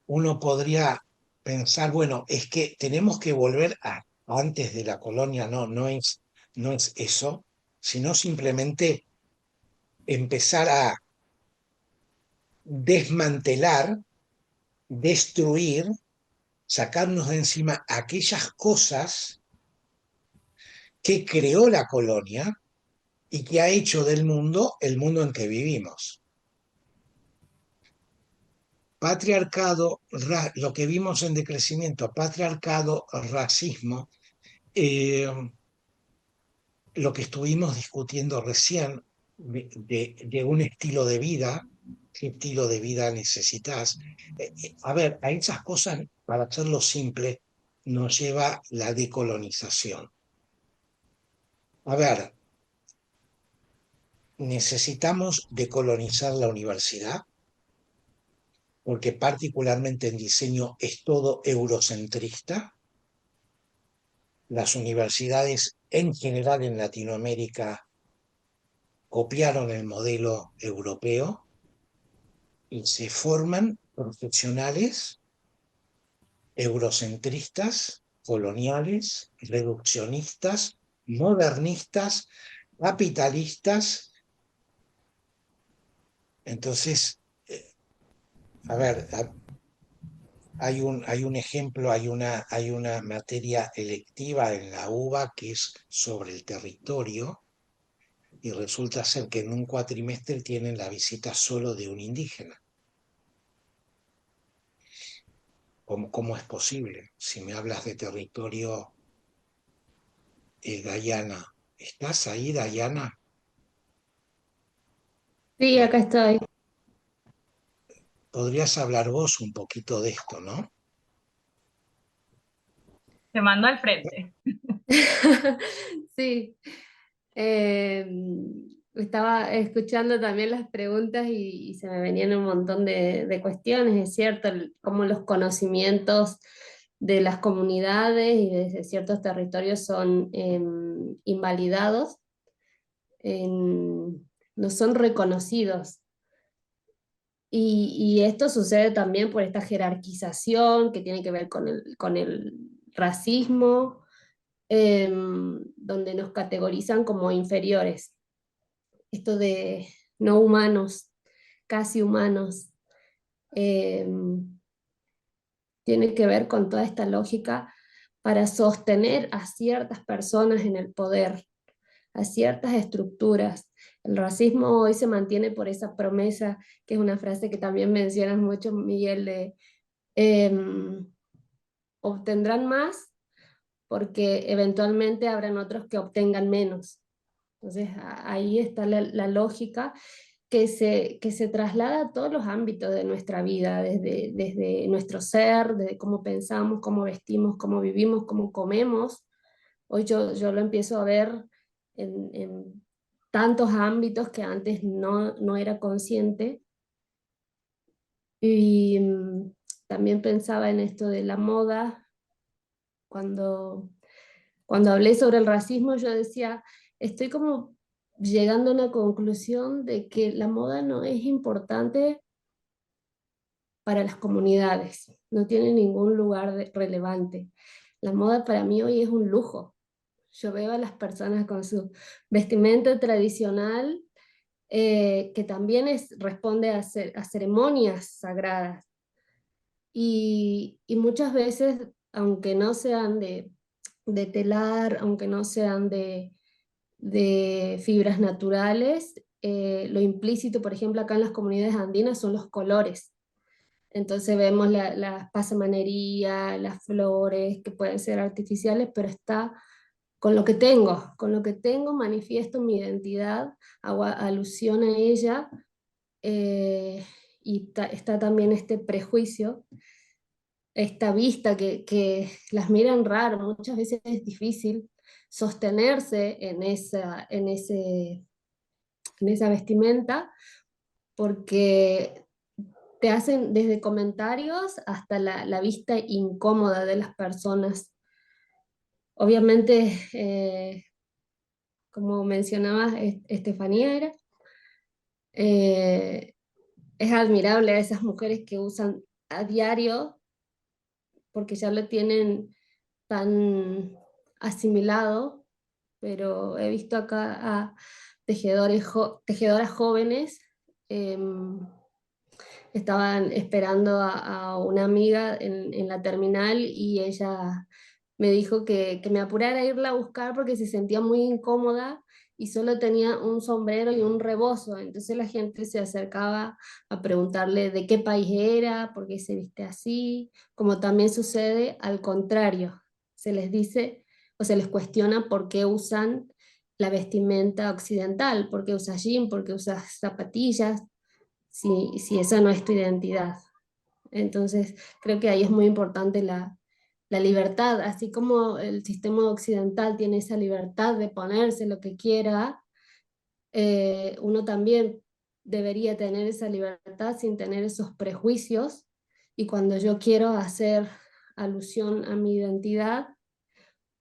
uno podría pensar, bueno, es que tenemos que volver a antes de la colonia, no es eso, sino simplemente empezar a desmantelar, destruir, sacarnos de encima aquellas cosas que creó la colonia y que ha hecho del mundo el mundo en que vivimos. Patriarcado, lo que vimos en decrecimiento, patriarcado, racismo, lo que estuvimos discutiendo recién de un estilo de vida, qué estilo de vida necesitas. A ver, a esas cosas, para hacerlo simple, nos lleva la decolonización. A ver, necesitamos decolonizar la universidad, porque particularmente en diseño es todo eurocentrista. Las universidades en general en Latinoamérica copiaron el modelo europeo y se forman profesionales eurocentristas, coloniales, reduccionistas, modernistas, capitalistas. Entonces, a ver, hay un ejemplo, hay una materia electiva en la UBA que es sobre el territorio y resulta ser que en un cuatrimestre tienen la visita solo de un indígena. ¿Cómo es posible? Si me hablas de territorio, Dayana, ¿estás ahí, Dayana? Sí, acá Bueno, estoy. podrías hablar vos un poquito de esto, ¿no? Se mandó al frente. Sí, eh, estaba escuchando también las preguntas y se me venían un montón de cuestiones, es cierto, cómo los conocimientos de las comunidades y de ciertos territorios son invalidados, no son reconocidos. Y esto sucede también por esta jerarquización que tiene que ver con el racismo, donde nos categorizan como inferiores. Esto de no humanos, casi humanos, eh, tiene que ver con toda esta lógica para sostener a ciertas personas en el poder, a ciertas estructuras. El racismo hoy se mantiene por esa promesa, que es una frase que también mencionas mucho, Miguel, de obtendrán más porque eventualmente habrán otros que obtengan menos. Entonces ahí está la lógica que se traslada a todos los ámbitos de nuestra vida, desde nuestro ser, desde cómo pensamos, cómo vestimos, cómo vivimos, cómo comemos. Hoy yo lo empiezo a ver en tantos ámbitos que antes no era consciente. Y también pensaba en esto de la moda. Cuando hablé sobre el racismo, yo decía, estoy como llegando a una conclusión de que la moda no es importante para las comunidades, no tiene ningún lugar relevante. La moda para mí hoy es un lujo. Yo veo a las personas con su vestimenta tradicional, que también responde a ceremonias sagradas. Y muchas veces, aunque no sean de telar, aunque no sean de fibras naturales, lo implícito, por ejemplo, acá en las comunidades andinas son los colores. Entonces vemos la pasamanería, las flores, que pueden ser artificiales, pero está con lo que tengo manifiesto mi identidad, hago alusión a ella, y está también este prejuicio, esta vista que las miran raro, muchas veces es difícil sostenerse en esa vestimenta, porque te hacen desde comentarios hasta la vista incómoda de las personas. Obviamente, como mencionaba Estefanía, eh, es admirable a esas mujeres que usan a diario, porque ya lo tienen tan asimilado, pero he visto acá a tejedoras jóvenes. Estaban esperando a una amiga en la terminal y ella me dijo que me apurara a irla a buscar porque se sentía muy incómoda y solo tenía un sombrero y un rebozo. Entonces la gente se acercaba a preguntarle de qué país era, por qué se viste así, como también sucede al contrario. Se les dice o se les cuestiona por qué usan la vestimenta occidental, por qué usas jean, por qué usas zapatillas, si esa no es tu identidad. Entonces, creo que ahí es muy importante la libertad, así como el sistema occidental tiene esa libertad de ponerse lo que quiera, uno también debería tener esa libertad sin tener esos prejuicios, y cuando yo quiero hacer alusión a mi identidad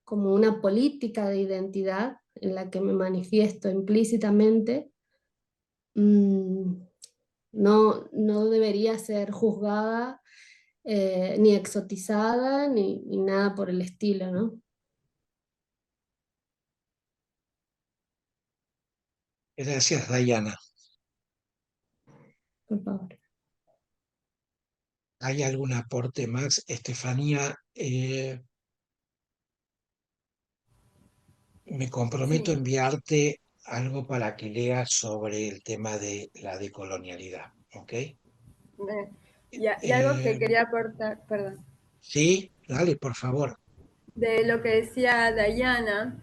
como una política de identidad en la que me manifiesto implícitamente, no debería ser juzgada, ni exotizada, ni nada por el estilo, ¿no? Gracias, Dayana. Por favor. ¿Hay algún aporte más? Estefanía, me comprometo a Sí, enviarte algo para que leas sobre el tema de la decolonialidad, ¿ok? y algo que Eh, quería aportar, perdón, sí, dale, por favor. de lo que decía Dayana,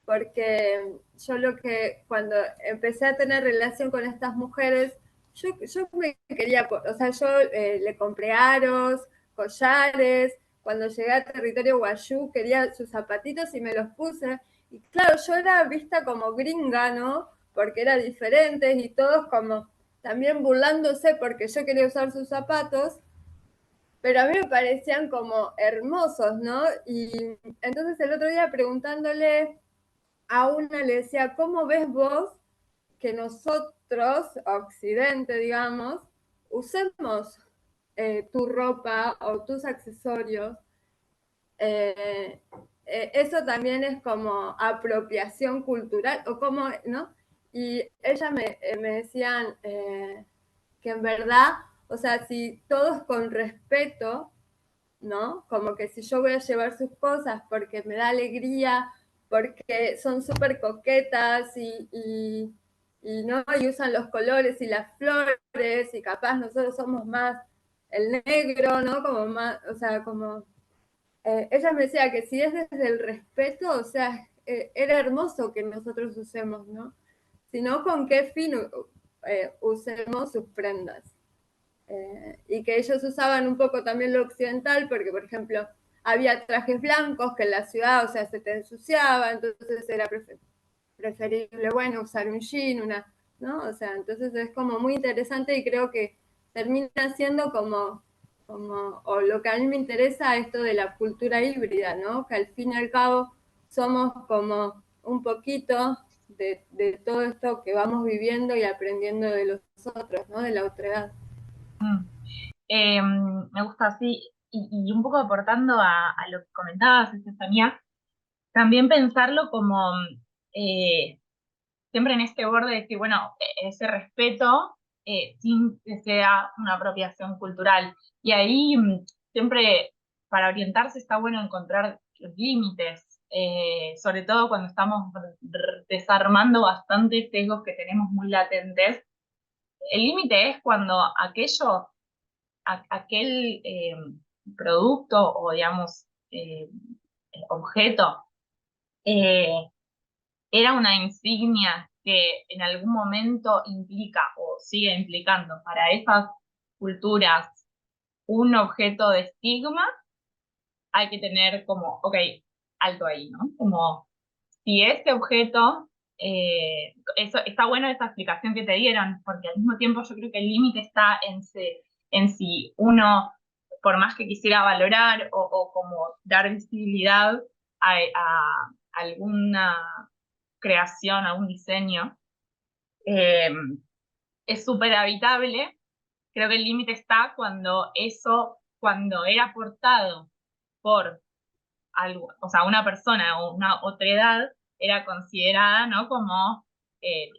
porque yo lo que cuando empecé a tener relación con estas mujeres, yo me quería, o sea, yo le compré aros, collares, cuando llegué a territorio guayú quería sus zapatitos y me los puse, y claro, yo era vista como gringa, ¿no? Porque era diferente y todos como también burlándose porque yo quería usar sus zapatos, pero a mí me parecían como hermosos, ¿no? Y entonces el otro día preguntándole a una, le decía, ¿cómo ves vos que nosotros, Occidente, digamos, usemos tu ropa o tus accesorios? Eso también es como apropiación cultural, o como, ¿no? Y ellas me decían que en verdad, o sea, si todos con respeto, ¿no? Como que si yo voy a llevar sus cosas porque me da alegría, porque son súper coquetas ¿no? Y usan los colores y las flores, y capaz nosotros somos más el negro, ¿no? Como más, o sea, como... ella me decía que si es desde el respeto, o sea, era hermoso que nosotros usemos, ¿no? Sino con qué fin usemos sus prendas. Y que ellos usaban un poco también lo occidental, porque, por ejemplo, había trajes blancos que en la ciudad, o sea, se te ensuciaba, entonces era preferible, bueno, usar un jean, ¿no? O sea, entonces es como muy interesante y creo que termina siendo o lo que a mí me interesa, esto de la cultura híbrida, ¿no? Que al fin y al cabo somos como un poquito de todo esto que vamos viviendo y aprendiendo de los otros, ¿no? De la otredad. Me gusta así, y un poco aportando a lo que comentabas, Estefanía, también pensarlo como siempre en este borde de decir, bueno, ese respeto sin que sea una apropiación cultural. Y ahí siempre para orientarse está bueno encontrar los límites, sobre todo cuando estamos desarmando bastantes sesgos que tenemos muy latentes. El límite es cuando aquel producto o, digamos, objeto eh, era una insignia que en algún momento implica o sigue implicando para esas culturas un objeto de estigma, hay que tener como, ok, alto ahí, ¿no? Como si ese objeto, eso, está buena esa explicación que te dieron, porque al mismo tiempo yo creo que el límite está en si uno, por más que quisiera valorar o como dar visibilidad a alguna creación, a un diseño, eh, es súper habitable. Creo que el límite está cuando eso, cuando era aportado por algo, o sea, una persona o una otra edad, era considerada, ¿no? Como,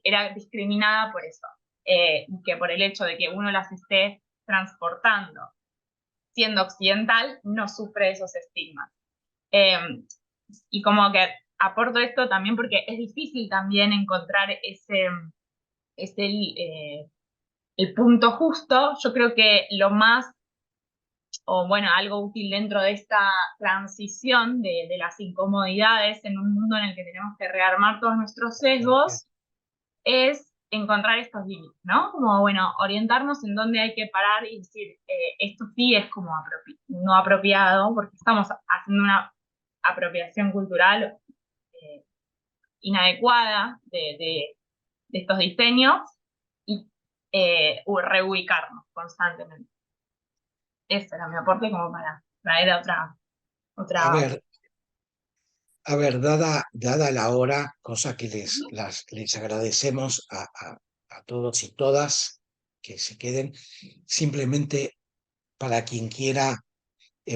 era discriminada por eso, y que por el hecho de que uno las esté transportando siendo occidental, no sufre esos estigmas. Y como que aporto esto también porque es difícil también encontrar el punto justo. Yo creo que lo más, o bueno, algo útil dentro de esta transición de las incomodidades en un mundo en el que tenemos que rearmar todos nuestros sesgos, es encontrar estos límites, ¿no? Como, bueno, orientarnos en dónde hay que parar y decir, esto sí es como no apropiado, porque estamos haciendo una apropiación cultural inadecuada de estos diseños, y reubicarnos constantemente. Ese era mi aporte como para traer A otra. ver, dada la hora, cosa que les agradecemos a todos y todas que se queden, simplemente para quien quiera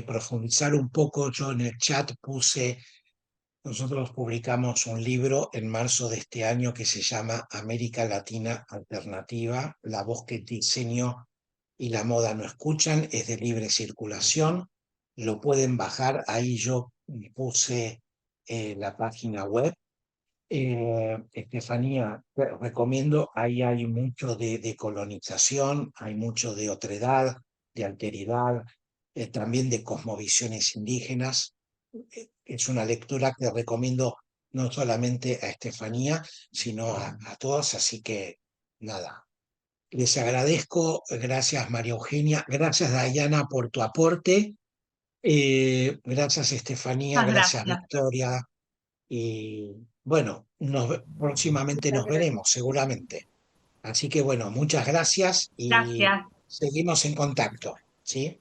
profundizar un poco, yo en el chat puse, nosotros publicamos un libro en marzo de este año que se llama América Latina Alternativa, la voz que el diseño y la moda no escuchan, es de libre circulación, lo pueden bajar, ahí yo puse la página web. Estefanía, te recomiendo, ahí hay mucho de colonización, hay mucho de otredad, de alteridad, también de cosmovisiones indígenas. Es una lectura que recomiendo no solamente a Estefanía, sino a todos, así que nada. Les agradezco, gracias María Eugenia, gracias Dayana por tu aporte, gracias Estefanía, Muchas gracias gracias. Victoria, y bueno, próximamente Muchas nos gracias. veremos, seguramente. Así que bueno, muchas gracias y Gracias. seguimos en contacto, ¿sí?